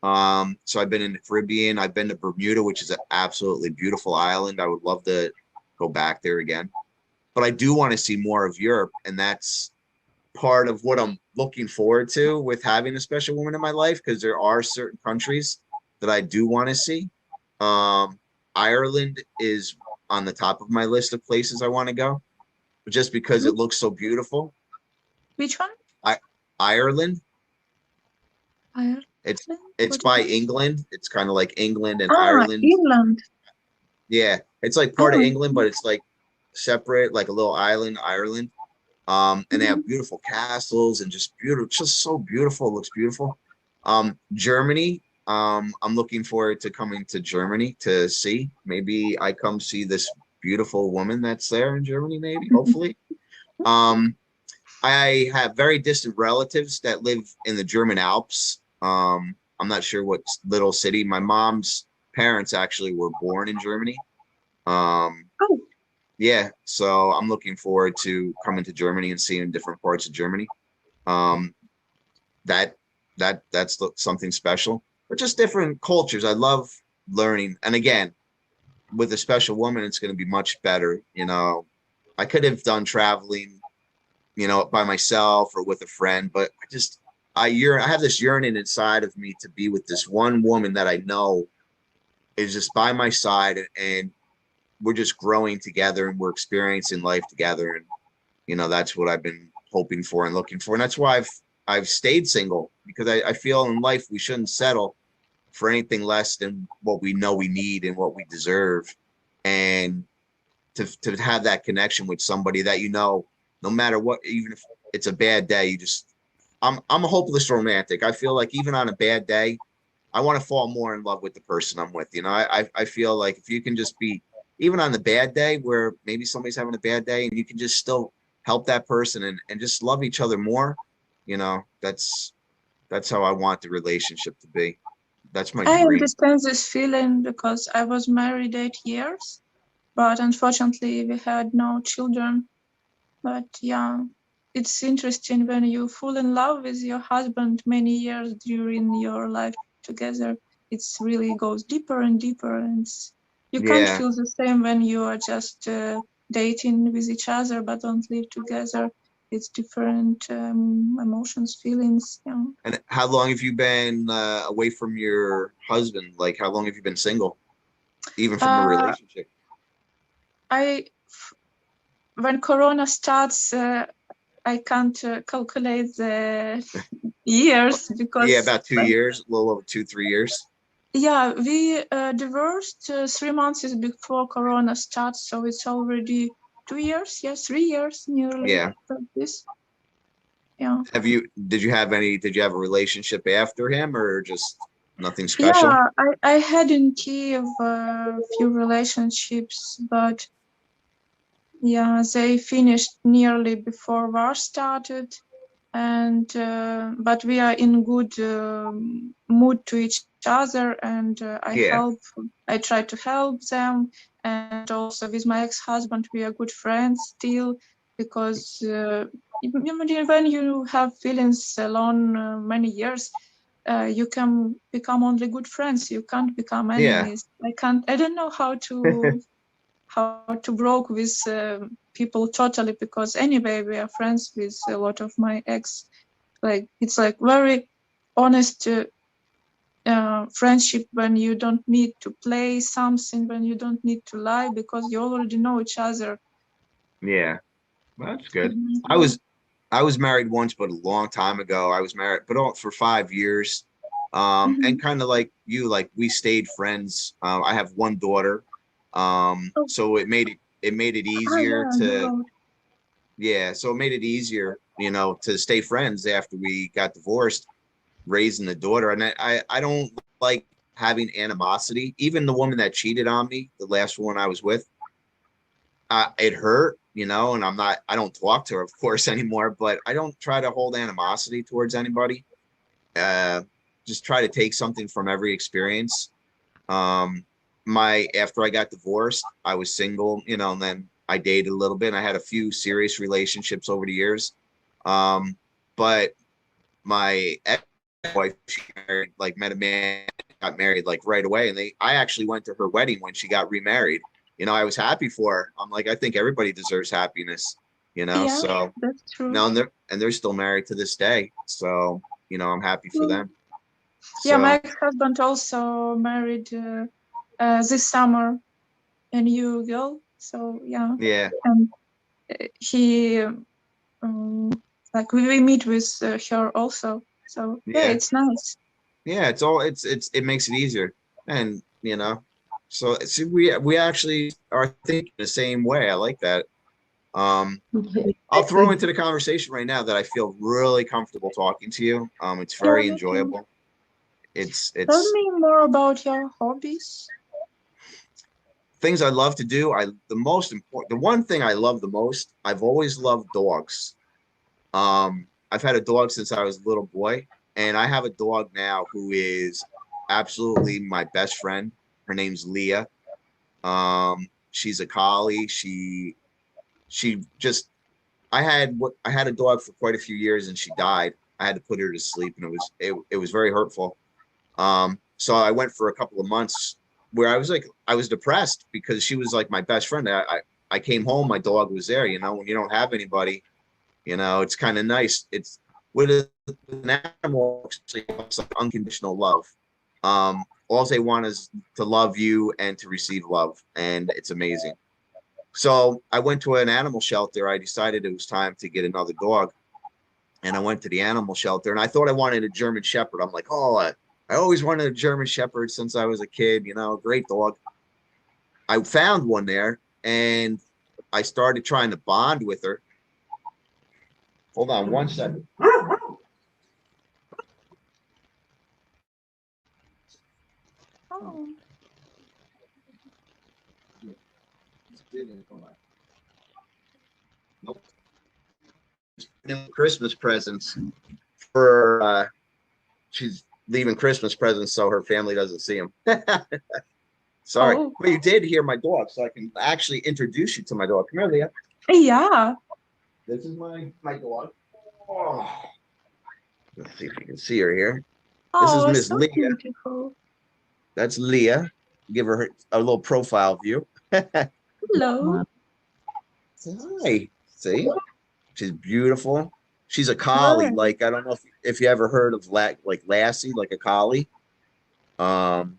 So I've been in the Caribbean. I've been to Bermuda, which is an absolutely beautiful island. I would love to go back there again. But I do want to see more of Europe, and that's part of what I'm looking forward to with having a special woman in my life, because there are certain countries that I do want to see. Ireland is on the top of my list of places I want to go, just because it looks so beautiful. Which one? Ireland. Ireland? It's What by is it? England. It's kind of like England and Ah, Ireland. England. Yeah, it's like part of Oh, England, but it's like separate, like a little island, Ireland. And they mhm. have beautiful castles and just beautiful, just so beautiful. It looks beautiful. Germany. I'm looking forward to coming to Germany to see. Maybe I come see this beautiful woman that's there in Germany. Maybe, hopefully. Um, I have very distant relatives that live in the German Alps. I'm not sure what little city. My mom's parents actually were born in Germany. Um, Oh, yeah, so I'm looking forward to coming to Germany and seeing different parts of Germany. Um, that that's something special, but just different cultures. I love learning, and again, with a special woman, it's going to be much better. You know, I could have done traveling, you know, by myself or with a friend, but I have this yearning inside of me to be with this one woman that I know is just by my side, and we're just growing together and we're experiencing life together. And you know, that's what I've been hoping for and looking for. And that's why I've stayed single, because I feel in life we shouldn't settle for anything less than what we know we need and what we deserve. And to have that connection with somebody that, you know, no matter what, even if it's a bad day, I'm a hopeless romantic. I feel like even on a bad day, I want to fall more in love with the person I'm with. You know, I feel like if you can just be, even on the bad day where maybe somebody's having a bad day, and you can just still help that person and just love each other more, you know, that's how I want the relationship to be. That's my I dream. understand this feeling because I was married 8 years, but unfortunately we had no children. But yeah, it's interesting when you fall in love with your husband many years during your life together. It's really goes deeper and deeper, and you can't Yeah. feel the same when you are just dating with each other but don't live together. It's different emotions, feelings. Yeah. And how long have you been away from your husband? Like, how long have you been single, even from a Uh, relationship? I when Corona starts, I can't calculate the years Yeah, because about 2 years, a little over 2, 3 years. yeah, we divorced 3 months before Corona starts, so it's already 2 years. Yes, 3 years nearly. Yeah. Like this. Yeah. Did you have a relationship after him, or just nothing special? Yeah, I had in Kiev a few relationships, but yeah, they finished nearly before war started. And but we are in good mood to each other, and Yeah. I try to help them. And also with my ex-husband we are good friends still, because when you have feelings alone many years, you can become only good friends, you can't become Yeah. enemies. I don't know how to broke with people totally, because anyway we are friends with a lot of my ex. Like it's like very honest friendship, when you don't need to play something, when you don't need to lie, because you already know each other. Yeah. Well, that's good. I Mhm. was I was married once, but a long time ago. I was married, but for 5 years. And Mhm. kind of like you, like we stayed friends. I have one daughter. Oh, So it made it easier yeah, you to, wrote. yeah, so it made it easier, you know, to stay friends after we got divorced, raising the daughter. And I don't like having animosity. Even the woman that cheated on me, the last one I was with, it hurt, you know, and I don't talk to her, of course, anymore, but I don't try to hold animosity towards anybody. Uh, just try to take something from every experience. Um, after I got divorced, I was single, you know, and then I dated a little bit. And I had a few serious relationships over the years. But my ex-wife, she married, like met a man, got married like right away, and I actually went to her wedding when she got remarried. You know, I was happy for her. I'm like, I think everybody deserves happiness, you know. Yeah, So that's true. no, and they're still married to this day. So, you know, I'm happy for Mm. them. Yeah, my So ex-husband also married this summer a new girl, so yeah. yeah, And he like we meet with her also, so yeah, yeah. it's nice. Yeah, it makes it easier. And you know, so see, we actually are thinking the same way. I like that. I'll throw Exactly. into the conversation right now that I feel really comfortable talking to you. It's Yeah, very me too. enjoyable. It's Tell it's me more about your hobbies. things I love to do. The one thing I love the most, I've always loved dogs. I've had a dog since I was a little boy, and I have a dog now who is absolutely my best friend. Her name's Leah. She's a collie. She just I had a dog for quite a few years and she died. I had to put her to sleep and it was very hurtful. So I went for a couple of months where I was depressed because she was like my best friend. I came home, my dog was there. You know, when you don't have anybody, you know, it's kind of nice. It's with an animal, it's like unconditional love. All they want is to love you and to receive love, and it's amazing. So I went to an animal shelter. I decided it was time to get another dog, and I went to the animal shelter, and I thought I wanted a German Shepherd. I'm like, oh, I always wanted a German Shepherd since I was a kid. You know, great dog. I found one there, and I started trying to bond with her. Hold on one second. Oh, Nope. Christmas presents for she's leaving Christmas presents so her family doesn't see them. Sorry, oh, but you did hear my dog, so I can actually introduce you to my dog. Come here, Leah. yeah. This is my dog. Oh, let's see if you can see her here. This is Oh, Miss so Leah. beautiful. That's Leah. Give her a little profile view. Hello. Hi. See, she's beautiful. She's a collie. Right. Like I don't know if you ever heard of like Lassie, like a collie. Um,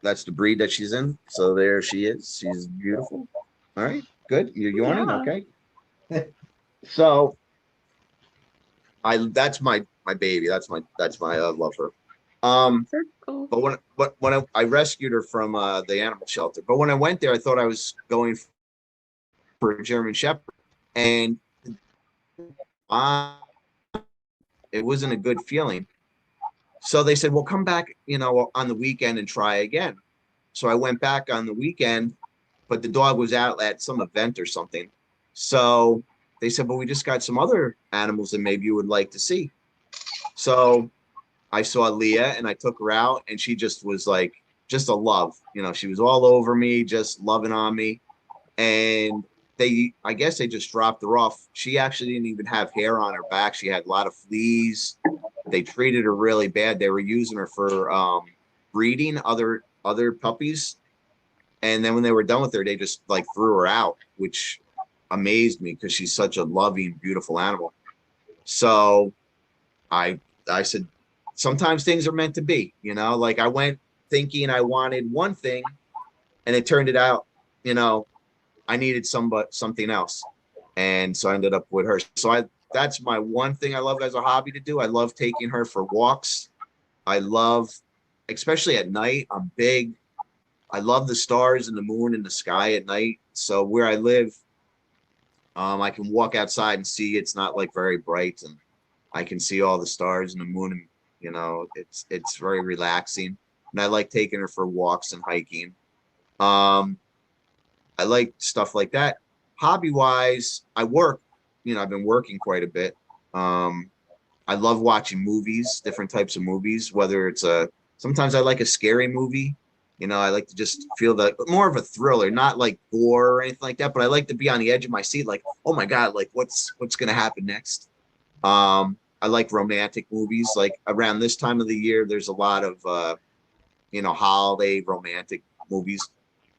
that's the breed that she's in. So there she is. She's beautiful. All right, good. You're yawning, Yeah. okay? So I that's my baby. That's my I love her. That's cool. But when I rescued her from the animal shelter, but when I went there, I thought I was going for a German Shepherd, and uh, it wasn't a good feeling. So they said, "Well, come back, you know, on the weekend and try again." So I went back on the weekend, but the dog was out at some event or something. So they said, "Well, we just got some other animals that maybe you would like to see." So I saw Leah and I took her out and she just was like, just a love. You know, she was all over me, just loving on me. And I guess they just dropped her off. She actually didn't even have hair on her back. She had a lot of fleas. They treated her really bad. They were using her for breeding other puppies. And then when they were done with her, they just like threw her out, which amazed me because she's such a loving, beautiful animal. So I I said, sometimes things are meant to be, you know, like I went thinking I wanted one thing and it turned it out, you know, I needed something else. And so I ended up with her. So that's my one thing I love as a hobby to do. I love taking her for walks. I love, especially at night, I'm big. I love the stars and the moon and the sky at night. So where I live, I can walk outside and see it's not like very bright, and I can see all the stars and the moon, and you know, it's very relaxing. And I like taking her for walks and hiking. Um, I like stuff like that. Hobby wise, I work. You know, I've been working quite a bit. Um, I love watching movies, different types of movies. Whether it's sometimes I like a scary movie. You know, I like to just feel more of a thriller, not like gore or anything like that. But I like to be on the edge of my seat, like, oh my god, like what's gonna happen next? I like romantic movies. Like around this time of the year, there's a lot of you know, holiday romantic movies.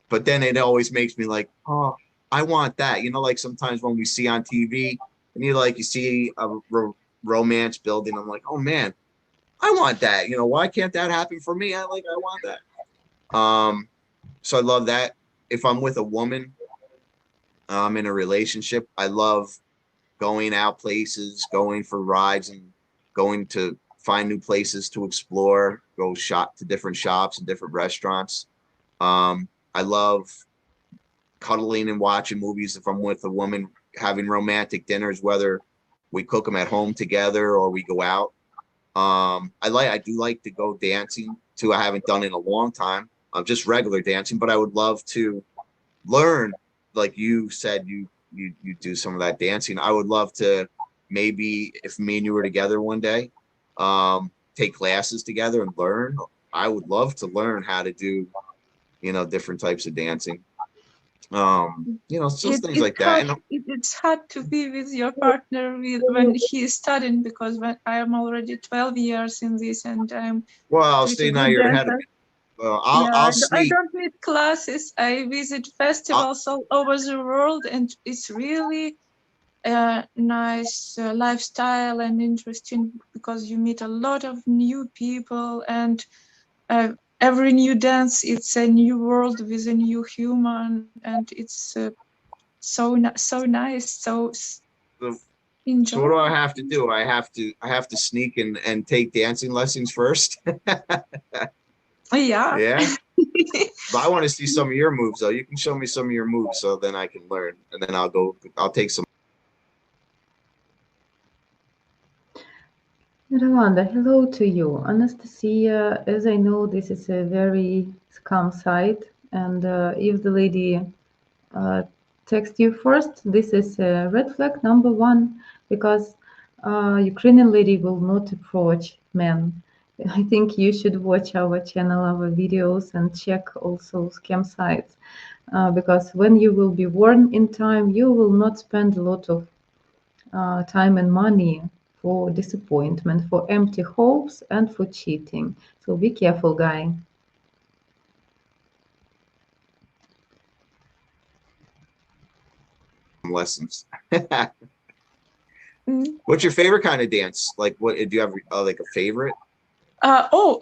But then it always makes me like, oh, I want that. You know, like sometimes when we see on TV and you see a romance building, I'm like, oh man, I want that. You know, why can't that happen for me? I want that. So I love that. If I'm with a woman, in a relationship, I love going out places, going for rides, and going to find new places to explore, go shop to different shops and different restaurants. I love cuddling and watching movies if I'm with a woman, having romantic dinners, whether we cook them at home together or we go out. I do like to go dancing too. I haven't done it in a long time. Just regular dancing, but I would love to learn. Like you said, you do some of that dancing. I would love to, maybe if me and you were together one day, take classes together and learn. I would love to learn how to do, different types of dancing. It's just things like that. And It's hard to be with your partner when he's studying, because when I am already 12 years in this and I'm well, pretty see, now good you're ahead of dancer. me. Well, Yeah, I'll I sneak. don't need classes. I visit festivals all over the world, and it's really a nice lifestyle and interesting, because you meet a lot of new people, and every new dance, it's a new world with a new human, and it's so nice, So what do enjoy. I have to do? I have to sneak and take dancing lessons first. Yeah. Yeah. But I want to see some of your moves though. You can show me some of your moves so then I can learn, and then I'll take some. Rwanda, hello to you. Anastasia, as I know, this is a very scam site, and if the lady uh, text you first, this is red flag number one, because Ukrainian lady will not approach men. I think you should watch our channel, our videos, and check also scam sites, because when you will be warned in time, you will not spend a lot of time and money for disappointment, for empty hopes, and for cheating. So be careful, guy. Lessons. Mm. What's your favorite kind of dance? Like, what do you have like a favorite?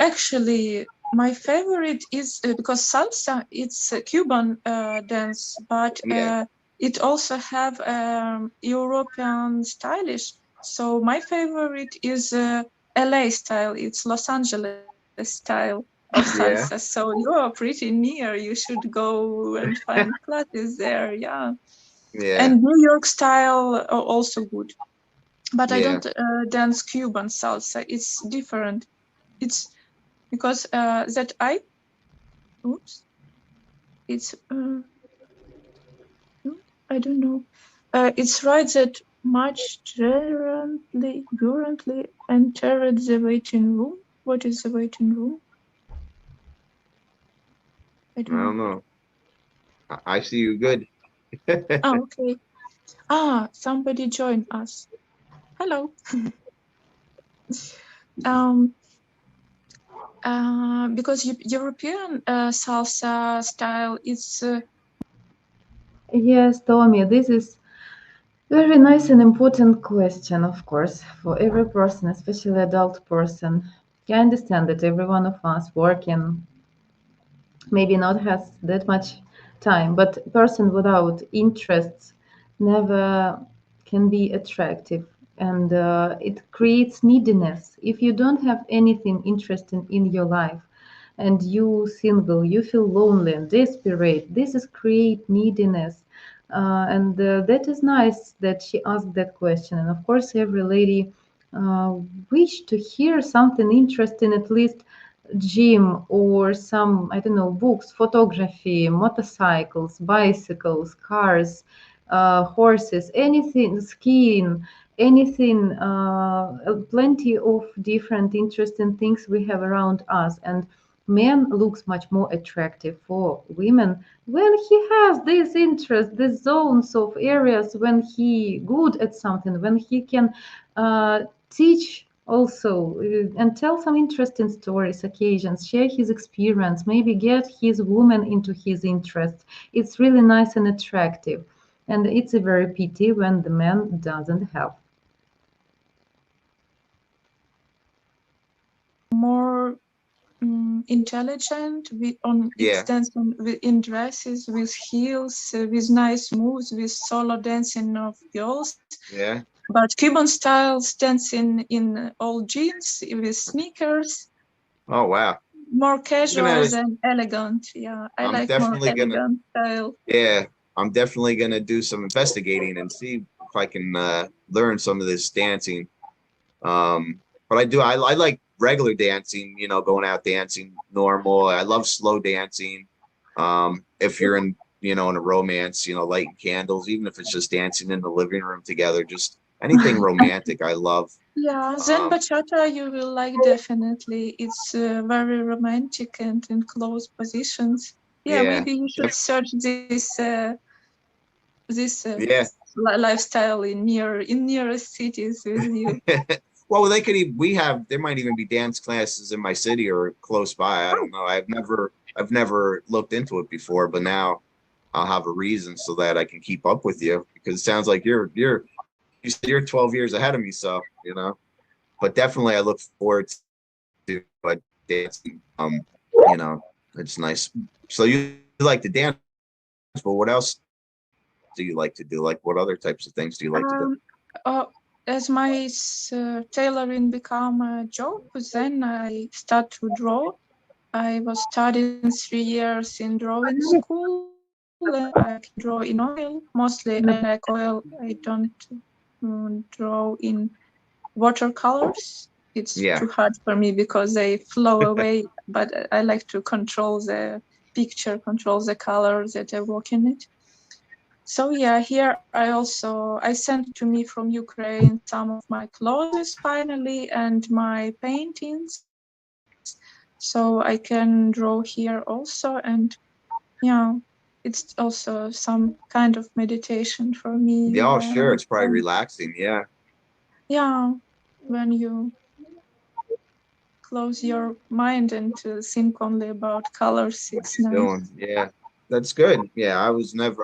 Actually, my favorite is because salsa, it's a Cuban dance, but Yeah. it also have European stylish. So my favorite is LA style. It's Los Angeles style of salsa. Yeah. So you are pretty near. You should go and find classes there. Yeah, Yeah. and New York style are also good. But I Yeah. don't dance Cuban salsa. It's different. It's because that oops, it's I don't know. It's right that much currently entered the waiting room. What is the waiting room? I I don't know. don't know. I see you good. Okay. Somebody joined us. Hello. um. Because European salsa style, it's Yes, Tommy, this is very nice and important question, of course, for every person, especially adult person. I understand that every one of us working maybe not has that much time, but person without interests never can be attractive, and it creates neediness. If you don't have anything interesting in your life and you single, you feel lonely and desperate, this is create neediness. And that is nice that she asked that question, and of course every lady wish to hear something interesting, at least gym or some, I don't know, books, photography, motorcycles, bicycles, cars, horses, anything, skiing, anything, plenty of different interesting things we have around us. And man looks much more attractive for women when he has this interest, these zones of areas, when he good at something, when he can teach also, and tell some interesting stories, occasions, share his experience, maybe get his woman into his interest. It's really nice and attractive, and it's a very pity when the man doesn't have. more intelligent with on Yeah. its dance in dresses with heels with nice moves with solo dancing of girls. Yeah. But Cuban styles dancing in all jeans with sneakers, Oh wow. more casual Gonna, than elegant. Yeah, I I'm like more definitely gonna, elegant style. yeah, I'm definitely gonna do some investigating and see if I can learn some of this dancing. But I like regular dancing, you know, going out dancing normal. I love slow dancing. If you're in, you know, in a romance, you know, lighting candles, even if it's just dancing in the living room together, just anything romantic, I love. Yeah, Zen Um, bachata you will like definitely. It's very romantic and in close positions. Yeah, yeah, maybe you should search this yeah. lifestyle in nearest cities with you. Well, they could even, there might even be dance classes in my city or close by. I don't know. I've never looked into it before, but now I'll have a reason so that I can keep up with you, because it sounds like you said you're 12 years ahead of me. So, you know, but definitely I look forward to dancing. You know, it's nice. So you like to dance, but what else do you like to do? Like, what other types of things do you like to do? Um, uh, as my tailoring become a job, then I start to draw. I was studying 3 years in drawing school, and I can draw in oil mostly. I like oil. I don't draw in watercolors. It's Yeah. too hard for me because they flow away. But I like to control the picture, control the colors that I work in it. So yeah, here I sent to me from Ukraine some of my clothes finally and my paintings, so I can draw here also. And yeah, it's also some kind of meditation for me Yeah, oh, when sure. It's probably relaxing. Yeah. yeah, when you close your mind and to think only about colors, What it's you're nice. doing. Yeah, that's good. Yeah, I was never.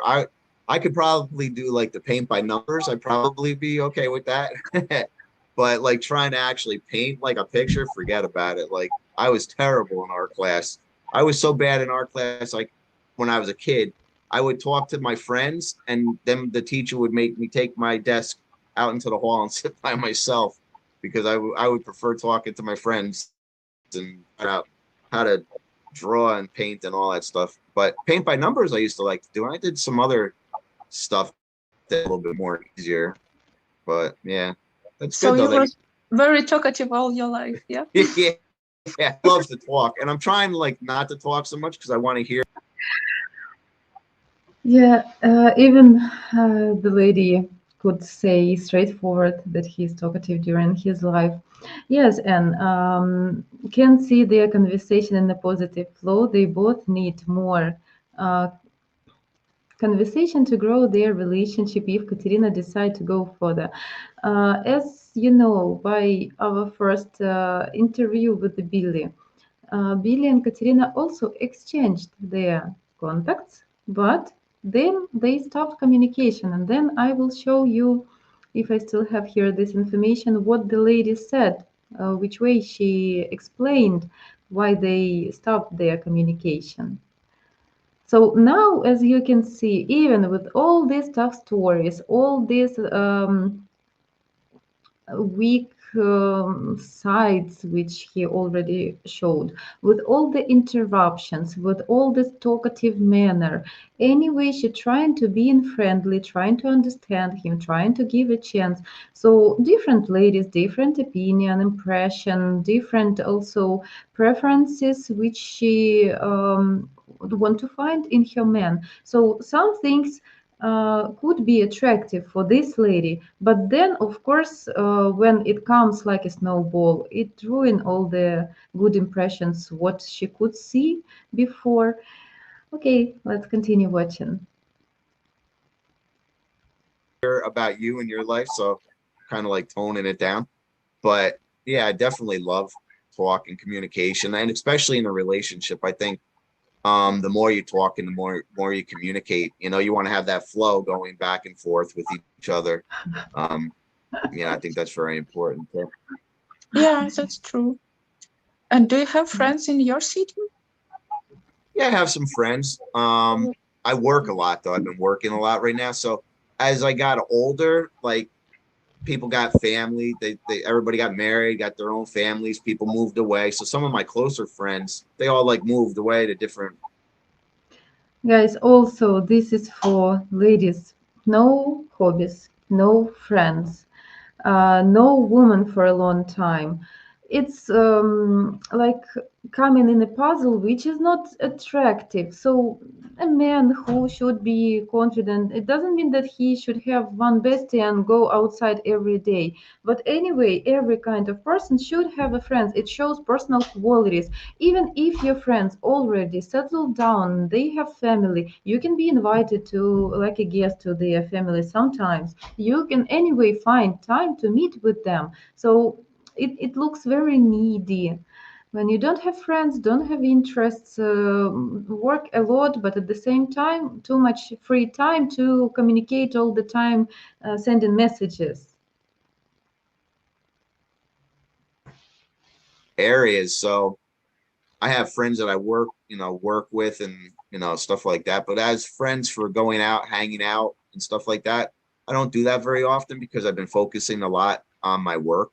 I could probably do like the paint by numbers. I'd probably be okay with that. But like trying to actually paint like a picture, forget about it. Like I was terrible in art class. I was so bad in art class. Like when I was a kid, I would talk to my friends, and then the teacher would make me take my desk out into the hall and sit by myself, because I would prefer talking to my friends and figure out how to draw and paint and all that stuff. But paint by numbers I used to like to do. And I did some other stuff that a little bit more easier. But yeah, that's So good though you that were very talkative all your life, yeah? yeah, yeah, loves to talk. And I'm trying like not to talk so much because I want to hear. Yeah, even the lady could say straightforward that he's talkative during his life. Yes, and can see their conversation in a positive flow. They both need more uh, conversation to grow their relationship if Katerina decide to go further. As you know, by our first interview with the Billy, Billy and Katerina also exchanged their contacts, but then they stopped communication. And then I will show you, if I still have here this information, what the lady said, which way she explained why they stopped their communication. So now, as you can see, even with all these tough stories, all these weak sides which he already showed, with all the interruptions, with all this talkative manner, anyway she trying to be in friendly, trying to understand him, trying to give a chance. So different ladies, different opinion, impression, different also preferences which she want to find in her man. So some things could be attractive for this lady, but then of course when it comes like a snowball, it ruin all the good impressions what she could see before. Okay, let's continue watching. About you and your life, so kind of like toning it down. But yeah, I definitely love talk and communication, and especially in a relationship. I think the more you talk and the more you communicate, you know, you want to have that flow going back and forth with each other. Um, yeah, I think that's very important. So, Yeah, that's true. And do you have friends in your city? yeah, I have some friends. I work a lot though. I've been working a lot right now. So as I got older, like people got family. They everybody got married, got their own families. People moved away. So some of my closer friends, they all like moved away to different. Guys, also, this is for ladies. No hobbies, no friends, no woman for a long time. It's like coming in a puzzle which is not attractive. So, a man who should be confident, it doesn't mean that he should have one bestie and go outside every day. But anyway, every kind of person should have a friend. It shows personal qualities. Even if your friends already settled down, they have family, you can be invited to, like a guest to their family sometimes. You can anyway find time to meet with them. So it looks very needy. When you don't have friends, don't have interests, work a lot, but at the same time, too much free time to communicate all the time, sending messages. Areas. So I have friends that I work with and, stuff like that. But as friends for going out, hanging out and stuff like that, I don't do that very often because I've been focusing a lot on my work.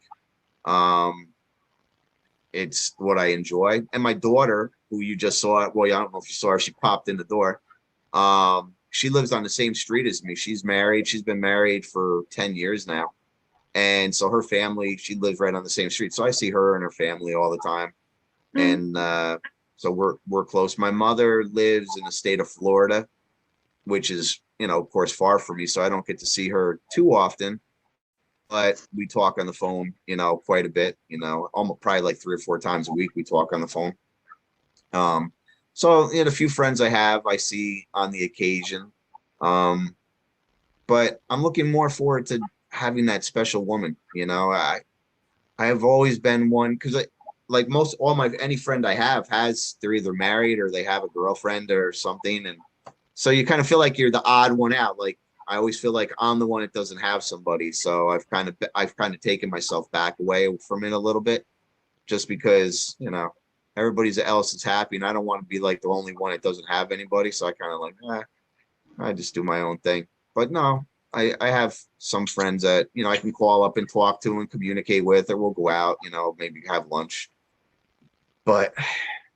Um, it's what I enjoy. And my daughter, who you just saw, well, I don't know if you saw her, she popped in the door. She lives on the same street as me. She's married. She's been married for 10 years now. And so her family, she lives right on the same street. So I see her and her family all the time. And so we're close. My mother lives in the state of Florida, which is, of course, far from me. So I don't get to see her too often. But we talk on the phone, quite a bit, almost probably like 3 or 4 times a week we talk on the phone. So a few friends I have, I see on the occasion. But I'm looking more forward to having that special woman. I have always been one because like most any friend I have they're either married or they have a girlfriend or something. And so you kind of feel like you're the odd one out. Like I always feel like I'm the one that doesn't have somebody. So I've kind of taken myself back away from it a little bit just because, everybody else is happy and I don't want to be like the only one that doesn't have anybody. So I kind of like, I just do my own thing. But no, I have some friends that, I can call up and talk to and communicate with, or we'll go out, maybe have lunch. But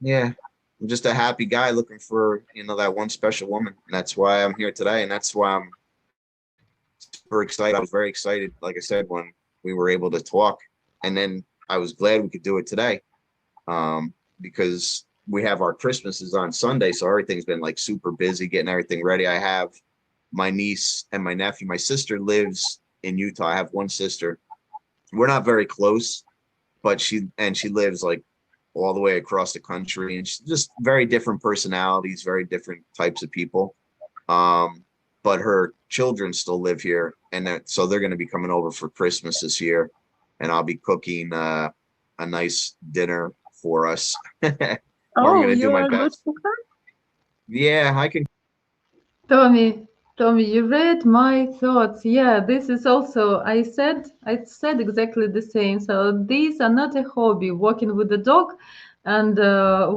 yeah, I'm just a happy guy looking for, that one special woman. And that's why I'm here today. And that's why I'm super excited. I was very excited, like I said, when we were able to talk. And then I was glad we could do it today. Because we have our Christmases on Sunday. So everything's been like super busy getting everything ready. I have my niece and my nephew. My sister lives in Utah. I have one sister. We're not very close, but she lives like all the way across the country, and she's just very different personalities, very different types of people. But her children still live here, and so they're going to be coming over for Christmas this year, and I'll be cooking a nice dinner for us. Or I'm going to do my best. Yeah, I can. Tommy, you read my thoughts. Yeah, this is also, I said exactly the same. So these are not a hobby. Walking with the dog and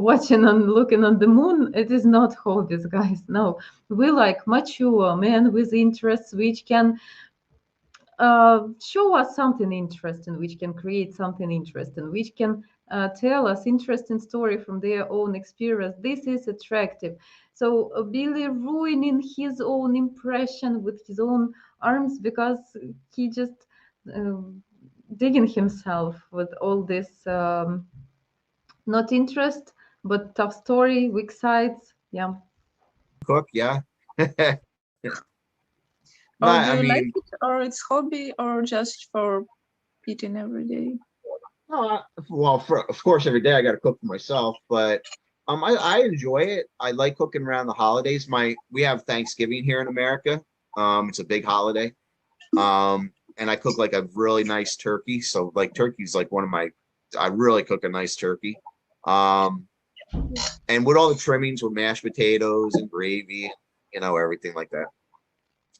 watching and looking on the moon, it is not hobbies, guys. No, we like mature men with interests which can show us something interesting, which can create something interesting, which can tell us interesting story from their own experience. This is attractive. So Billy ruining his own impression with his own arms because he just uh, digging himself with all this not interest, but tough story, weak sides. Yeah. Cook, yeah. Or Not, do I you like mean, it, or it's hobby, or just for eating every day? well, of course, every day I got to cook for myself, but I enjoy it. I like cooking around the holidays. We have Thanksgiving here in America. It's a big holiday. And I cook like a really nice turkey. So like turkey's like I really cook a nice turkey. And with all the trimmings with mashed potatoes and gravy, everything like that.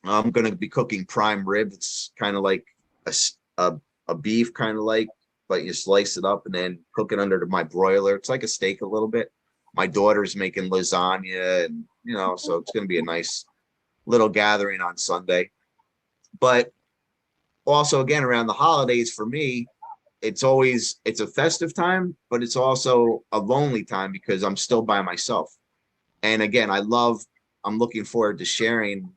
I'm going to be cooking prime rib. It's kind of like a beef, kind of like, but you slice it up and then cook it under my broiler. It's like a steak a little bit. My daughter's making lasagna, and so it's going to be a nice little gathering on Sunday. But also again around the holidays for me, it's a festive time, but it's also a lonely time because I'm still by myself. And again, I'm looking forward to sharing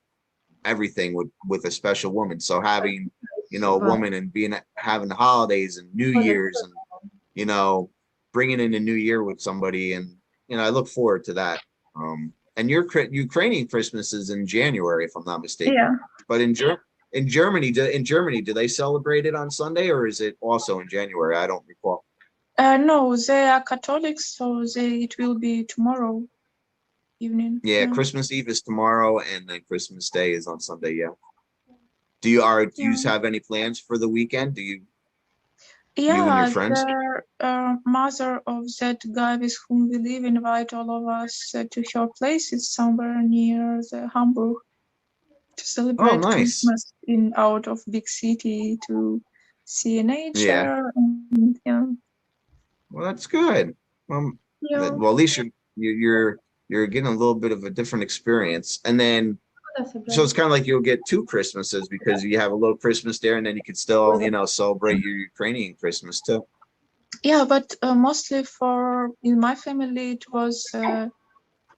everything with a special woman. So having, a woman and having the holidays and New Year's and, bringing in a new year with somebody. And, I look forward to that. And your Ukrainian Christmas is in January, if I'm not mistaken. Yeah. But in Germany, do they celebrate it on Sunday, or is it also in January? I don't recall. No, they are Catholics, so it will be tomorrow evening. Yeah, Christmas Eve is tomorrow, and then Christmas Day is on Sunday. Yeah. Do you have any plans for the weekend? You and your friends? The mother of that guy with whom we live invite all of us to her place. It's somewhere near the Hamburg to celebrate nice. Christmas out of big city to see nature. Yeah. And, yeah. Well, that's good. Yeah. Well, at least you're getting a little bit of a different experience, and then so it's kind of like you'll get two Christmases because you have a little Christmas there, and then you can still celebrate your Ukrainian Christmas too. Yeah, but mostly in my family it was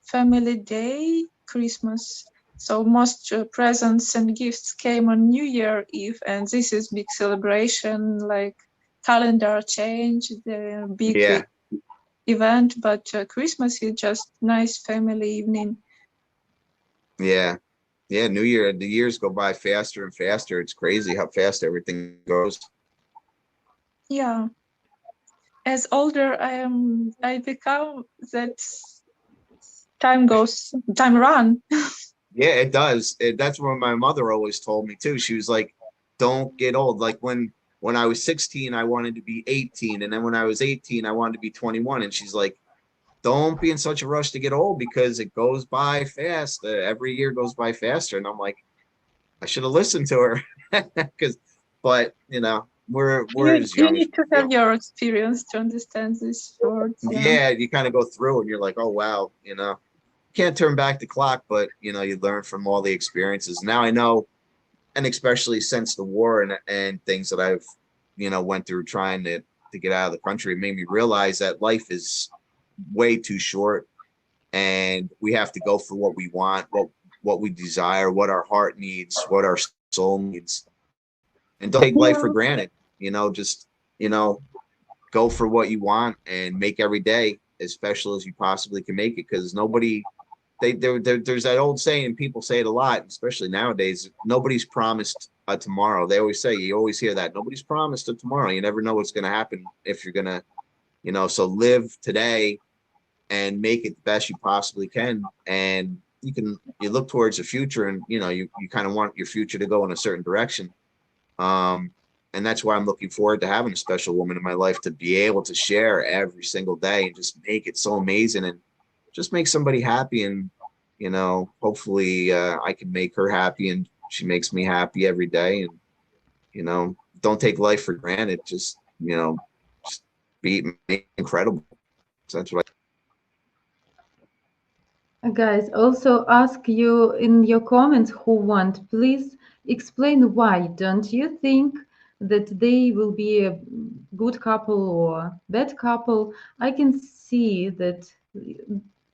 family day Christmas. So most presents and gifts came on New Year Eve, and this is big celebration, like calendar change, the big event. But Christmas is just nice family evening. Yeah, New Year. The years go by faster and faster. It's crazy how fast everything goes. Yeah. As older I become, that time run. Yeah, it does. That's what my mother always told me too. She was like, "Don't get old." Like when I was 16, I wanted to be 18, and then when I was 18, I wanted to be 21. And she's like, "Don't be in such a rush to get old because it goes by fast. Every year goes by faster." And I'm like, I should have listened to her, but we're as young. You need to have your experience to understand these words. Yeah, you kind of go through and you're like, oh wow, can't turn back the clock, but you learn from all the experiences. Now I know, and especially since the war and things that I've went through trying to get out of the country, it made me realize that life is way too short, and we have to go for what we want, what we desire, what our heart needs, what our soul needs, and don't take life for granted. Just go for what you want and make every day as special as you possibly can make it, because there's that old saying, and people say it a lot, especially nowadays, nobody's promised a tomorrow. They always say, you always hear that, nobody's promised a tomorrow. You never know what's going to happen if you're going to, so live today and make it the best you possibly can. And you look towards the future, and you kind of want your future to go in a certain direction. And that's why I'm looking forward to having a special woman in my life to be able to share every single day and just make it so amazing and just make somebody happy. And, hopefully I can make her happy and she makes me happy every day. And, don't take life for granted. Just, just be incredible. So that's what Guys, also ask you in your comments who want. Please explain why. Don't you think that they will be a good couple or bad couple? I can see that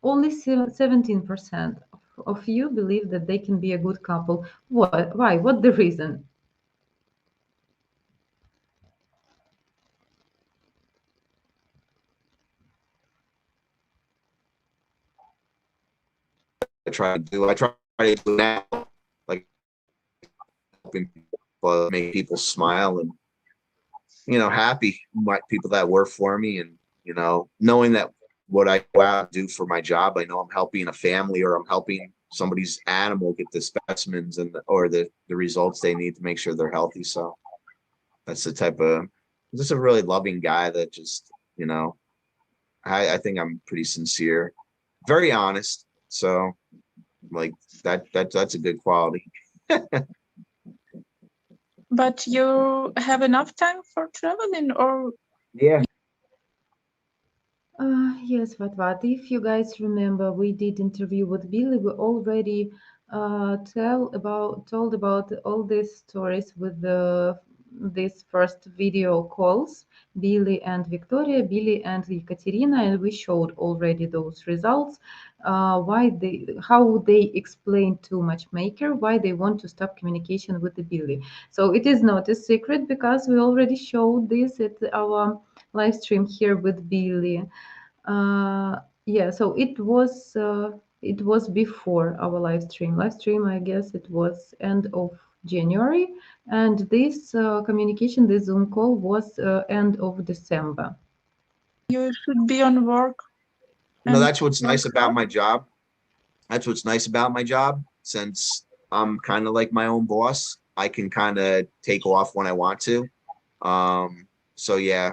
only 17% of you believe that they can be a good couple. What? Why? What the reason? I try to do. I try to do now, like helping people, make people smile and happy. People that work for me, and knowing that what I go out and do for my job, I know I'm helping a family or I'm helping somebody's animal get the specimens or the results they need to make sure they're healthy. So that's the type of, just a really loving guy that just I think I'm pretty sincere, very honest. So like that's a good quality. But you have enough time for traveling, or? Yeah. Yes, what? If you guys remember, we did interview with Billy. We already told about all these stories with these first video calls, Billy and Victoria, Billy and Ekaterina, and we showed already those results. How they explain to matchmaker why they want to stop communication with the Billy. So it is not a secret because we already showed this at our live stream here with Billy. Yeah, so it was before our live stream. Live stream, I guess it was end of January, and this communication, this Zoom call was end of December. You should be on work. You know, And that's what's nice about my job. That's what's nice about my job. Since I'm kind of like my own boss, I can kind of take off when I want to. So yeah,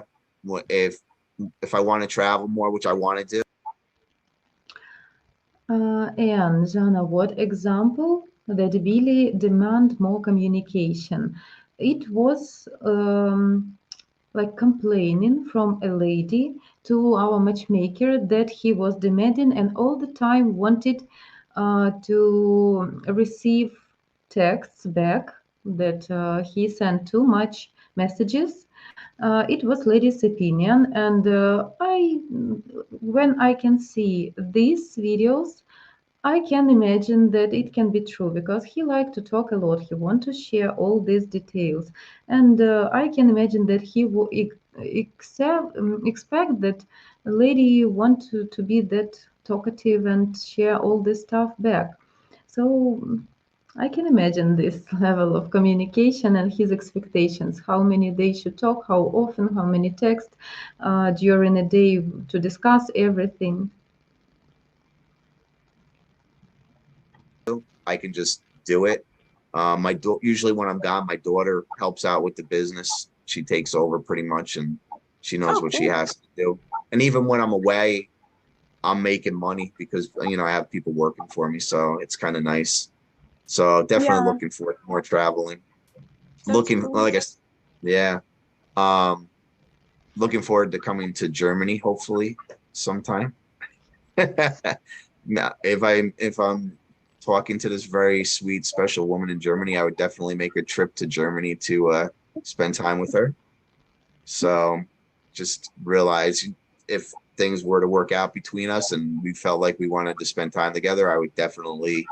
if I want to travel more, which I want to do. And Jana, what example that Billy demand more communication? It was like complaining from a lady to our matchmaker that he was demanding and all the time wanted to receive texts back, that he sent too much messages. It was lady's opinion, and when I can see these videos, I can imagine that it can be true because he liked to talk a lot. He want to share all these details, and I can imagine that he will expect that a lady want to be that talkative and share all this stuff back. So I can imagine this level of communication and his expectations. How many they should talk, how often, how many texts during a day to discuss everything. I can just do it. Usually when I'm gone, my daughter helps out with the business. She takes over pretty much, and she knows oh, what she cool. has to do. And even when I'm away, I'm making money because I have people working for me, so it's kind of nice. So definitely Yeah, looking forward to more traveling. that's Looking cool. like I, s- Yeah. Um, looking forward to coming to Germany hopefully sometime. Now, if I'm talking to this very sweet, special woman in Germany, I would definitely make a trip to Germany to spend time with her. So just realize if things were to work out between us and we felt like we wanted to spend time together, I would definitely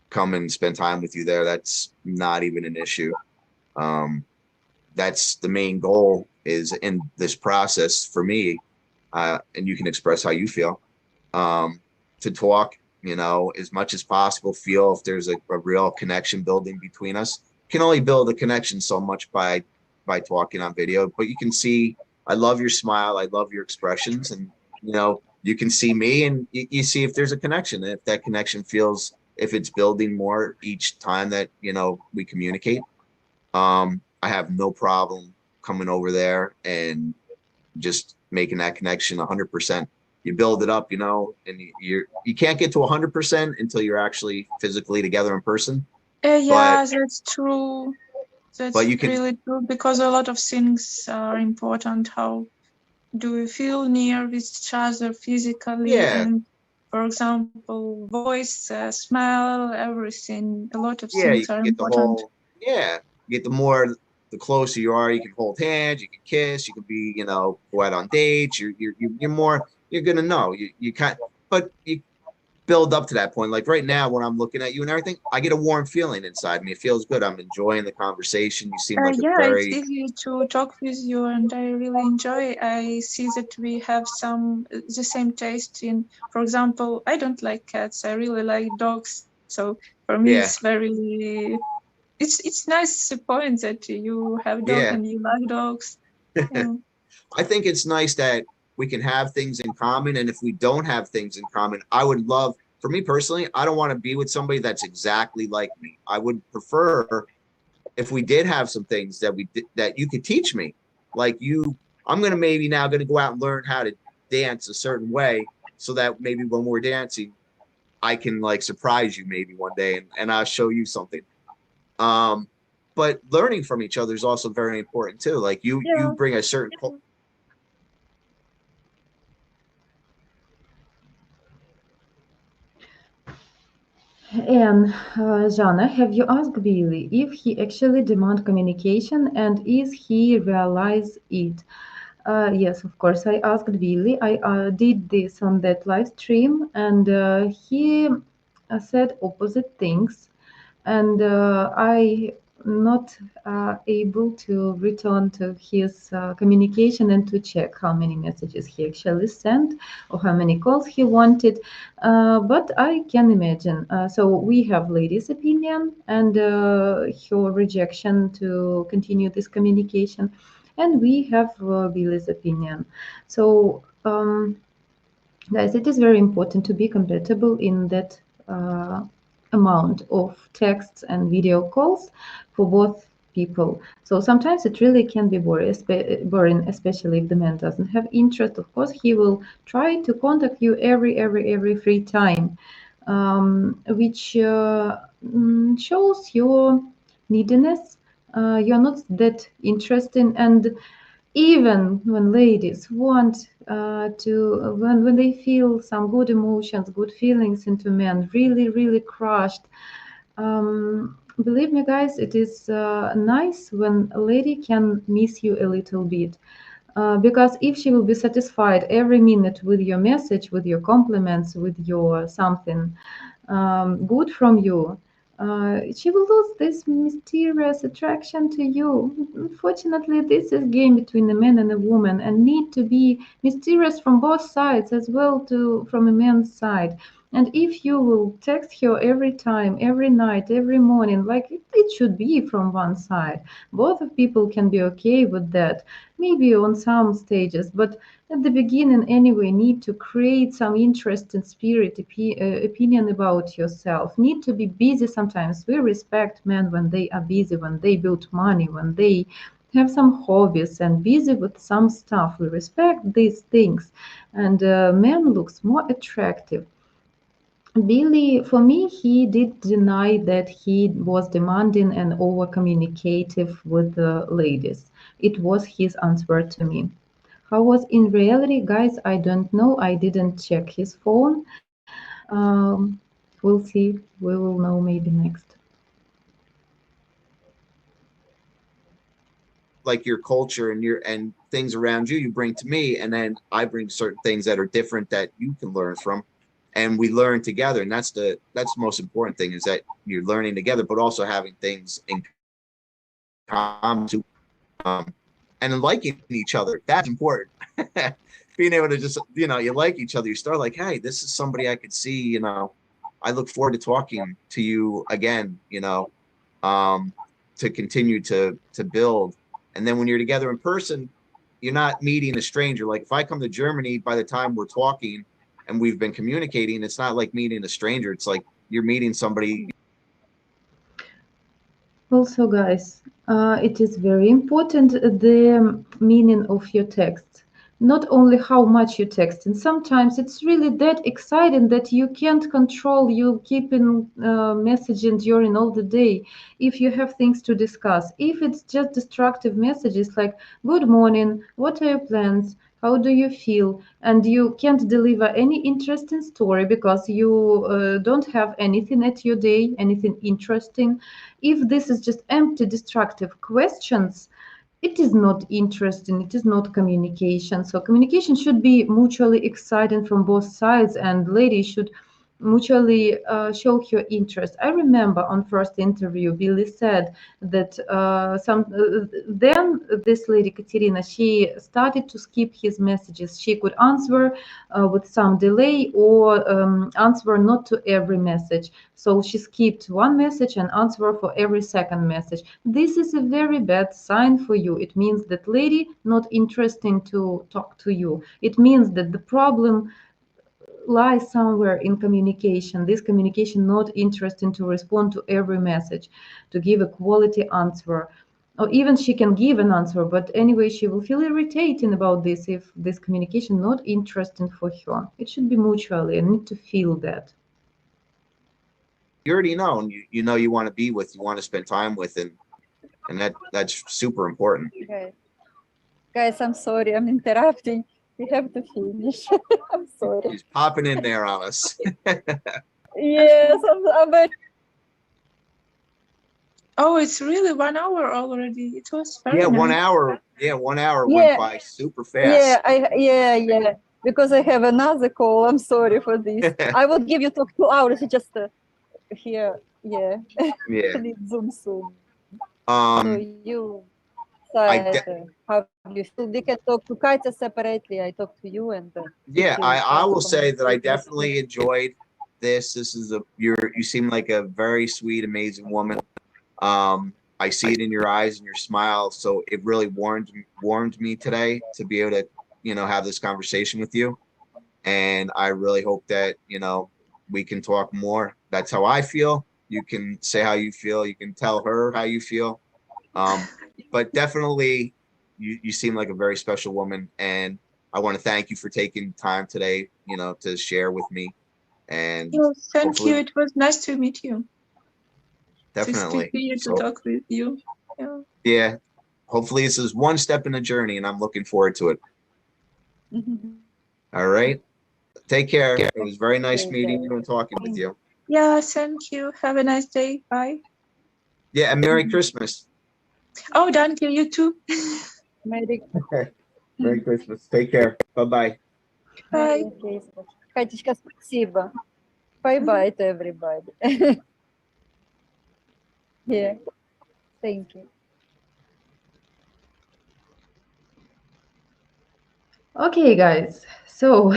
come and spend time with you there. That's not even an issue. Um, that's the main goal is in this process for me, and you can express how you feel, to talk, as much as possible, feel if there's a real connection building between us. Can only build a connection so much by talking on video, but you can see I love your smile, I love your expressions, and you can see me and you see if there's a connection, and if that connection feels, if it's building more each time that we communicate. I have no problem coming over there and just making that connection 100%. You build it up, and you can't get to 100% until you're actually physically together in person. But Yeah, that's true. but That's you can, really true because a lot of things are important. How do we feel near with each other physically? yeah, And for example, voice, smell, everything. A lot of yeah, things you can are get the important. whole, yeah, get the closer you are, you can hold hands, you can kiss, you can be, go out on dates. You're more, you're gonna know. You can't, but you build up to that point. Like right now, when I'm looking at you and everything, I get a warm feeling inside me. It feels good. I'm enjoying the conversation. You seem like a Yeah, it's very, easy to talk with you, and I really enjoy. I see that we have some the same taste in. For example, I don't like cats. I really like dogs. So for me, it's yeah, very it's nice point that you have dog yeah. and you like dogs. Yeah. I think it's nice that we can have things in common. And if we don't have things in common, I would love, for me personally, I don't want to be with somebody that's exactly like me. I would prefer if we did have some things that you could teach me. Like I'm gonna maybe now gonna go out and learn how to dance a certain way so that maybe when we're dancing, I can like surprise you maybe one day and I'll show you something. Um, but learning from each other is also very important too. Like you Yeah. bring a certain And Jana, have you asked Billy if he actually demand communication and is he realize it? Yes, of course. I asked Billy. I did this on that live stream, and he said opposite things, and I not able to return to his communication and to check how many messages he actually sent or how many calls he wanted. But I can imagine. So we have lady's opinion and her rejection to continue this communication, and we have Billy's opinion. So. Guys, it is very important to be compatible in that uh, amount of texts and video calls for both people. So sometimes it really can be boring, especially if the man doesn't have interest. Of course, he will try to contact you every free time, which shows your neediness. You're not that interesting, and even when ladies want when they feel some good emotions, good feelings into men, really crushed, believe me guys, it is nice when a lady can miss you a little bit, because if she will be satisfied every minute with your message, with your compliments, with your something good from you, she will lose this mysterious attraction to you. Unfortunately, this is game between a man and a woman, and need to be mysterious from both sides as well to from a man's side. And if you will text her every time, every night, every morning, like it should be from one side, both of people can be okay with that. Maybe on some stages, but at the beginning anyway, need to create some interest and spirit opinion about yourself, need to be busy. Sometimes we respect men when they are busy, when they build money, when they have some hobbies and busy with some stuff. We respect these things, and man looks more attractive. Billy, for me, he did deny that he was demanding and over communicative with the ladies. It was his answer to me. How was in reality, guys? I don't know. I didn't check his phone. We'll see. We will know maybe next. Like your culture and your and things around you, you bring to me, and then I bring certain things that are different that you can learn from, and we learn together. And that's the most important thing, is that you're learning together, but also having things in common too, and liking each other. That's important. Being able to just, you like each other, you start like, hey, this is somebody I could see, I look forward to talking to you again, to continue to build. And then when you're together in person, you're not meeting a stranger. Like if I come to Germany, by the time we're talking and we've been communicating, it's not like meeting a stranger. It's like you're meeting somebody. Also, guys, it is very important the meaning of your text, not only how much you text. And sometimes it's really that exciting that you can't control. You keep in messaging during all the day. If you have things to discuss, if it's just destructive messages like "Good morning," "What are your plans?" "How do you feel?" and you can't deliver any interesting story because you don't have anything at your day, anything interesting. If this is just empty destructive questions, it is not interesting, it is not communication. So communication should be mutually exciting from both sides, and ladies should mutually show her interest. I remember on first interview Billy said that then this lady Katerina, she started to skip his messages. She could answer with some delay or answer not to every message. So she skipped one message and answer for every second message. This is a very bad sign for you. It means that lady not interesting to talk to you. It means that the problem lies somewhere in communication. This communication not interesting to respond to every message, to give a quality answer. Or even she can give an answer, but anyway, she will feel irritating about this if this communication not interesting for her. It should be mutually. I need to feel that. You already know, and you know you want to be with, you want to spend time with, and that's super important. Guys, I'm sorry, I'm interrupting. We have to finish. I'm sorry. He's popping in there on us. Yes, I'm very Oh, it's really 1 hour already. It was very Yeah, nice. 1 hour. Yeah, 1 hour went yeah, by super fast. yeah. Because I have another call. I'm sorry for this. I will give you talk 2 hours just here. Yeah, Yeah. need Zoom soon. So Um, you I decide de- how you feel. We can talk to Katya separately. I talk to you, and we yeah, can I start to will say that I communicate nicely. definitely enjoyed this. This is you seem like a very sweet, amazing woman. I see it in your eyes and your smile, so it really warmed me today to be able to, have this conversation with you. And I really hope that, we can talk more. That's how I feel. You can say how you feel. You can tell her how you feel. Um, but definitely, you seem like a very special woman, and I want to thank you for taking time today, to share with me. And Oh, thank you. hopefully, It was nice to meet you. To definitely. hear to So talk with you. Yeah. yeah, hopefully this is one step in the journey, and I'm looking forward to it. All right. Take care. It was very nice meeting you and talking with you. Yeah, thank you. Have a nice day. Bye. Yeah, and Merry Christmas. Oh, thank you. You too. Merry, Merry Christmas. Take care. Bye-bye. Bye. Merry Christmas. Катечка, спасибо. Bye-bye to everybody. Yeah, thank you. Okay, guys. So,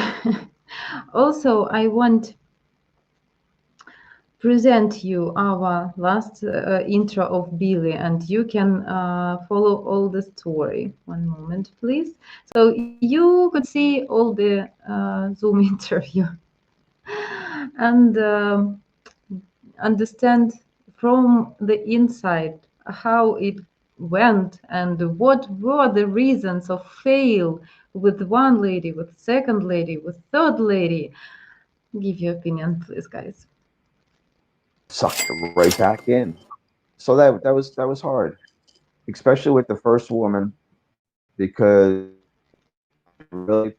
also, I want present you our last intro of Billy, and you can follow all the story. One moment, please. So you could see all the Zoom interview and understand from the inside how it went and what were the reasons of fail with one lady, with second lady, with third lady. Give your opinion, please, guys. Sucked right back in. So that was hard, especially with the first woman, because really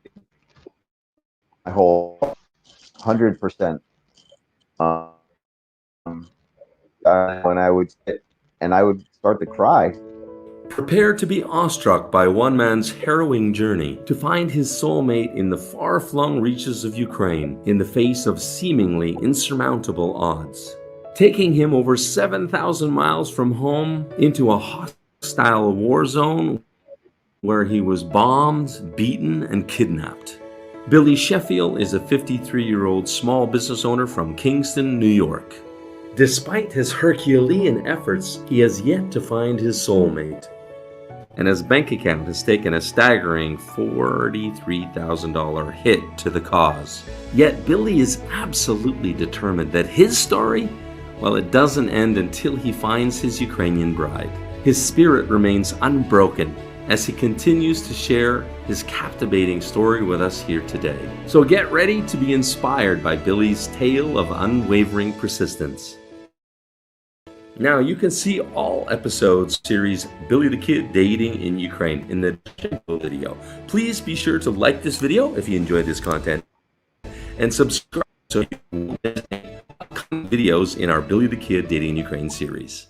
my whole 100%. Um, when I would sit and I would start to cry. Prepare to be awestruck by one man's harrowing journey to find his soulmate in the far-flung reaches of Ukraine in the face of seemingly insurmountable odds. Taking him over 7,000 miles from home into a hostile war zone where he was bombed, beaten, and kidnapped. Billy Sheffield is a 53-year-old small business owner from Kingston, New York. Despite his Herculean efforts, he has yet to find his soulmate, and his bank account has taken a staggering $43,000 hit to the cause. Yet Billy is absolutely determined that his story, well, it doesn't end until he finds his Ukrainian bride. His spirit remains unbroken as he continues to share his captivating story with us here today. So get ready to be inspired by Billy's tale of unwavering persistence. Now, you can see all episodes series Billy the Kid Dating in Ukraine in the video. Please be sure to like this video if you enjoyed this content and subscribe so you can get upcoming videos in our Billy the Kid Dating in Ukraine series.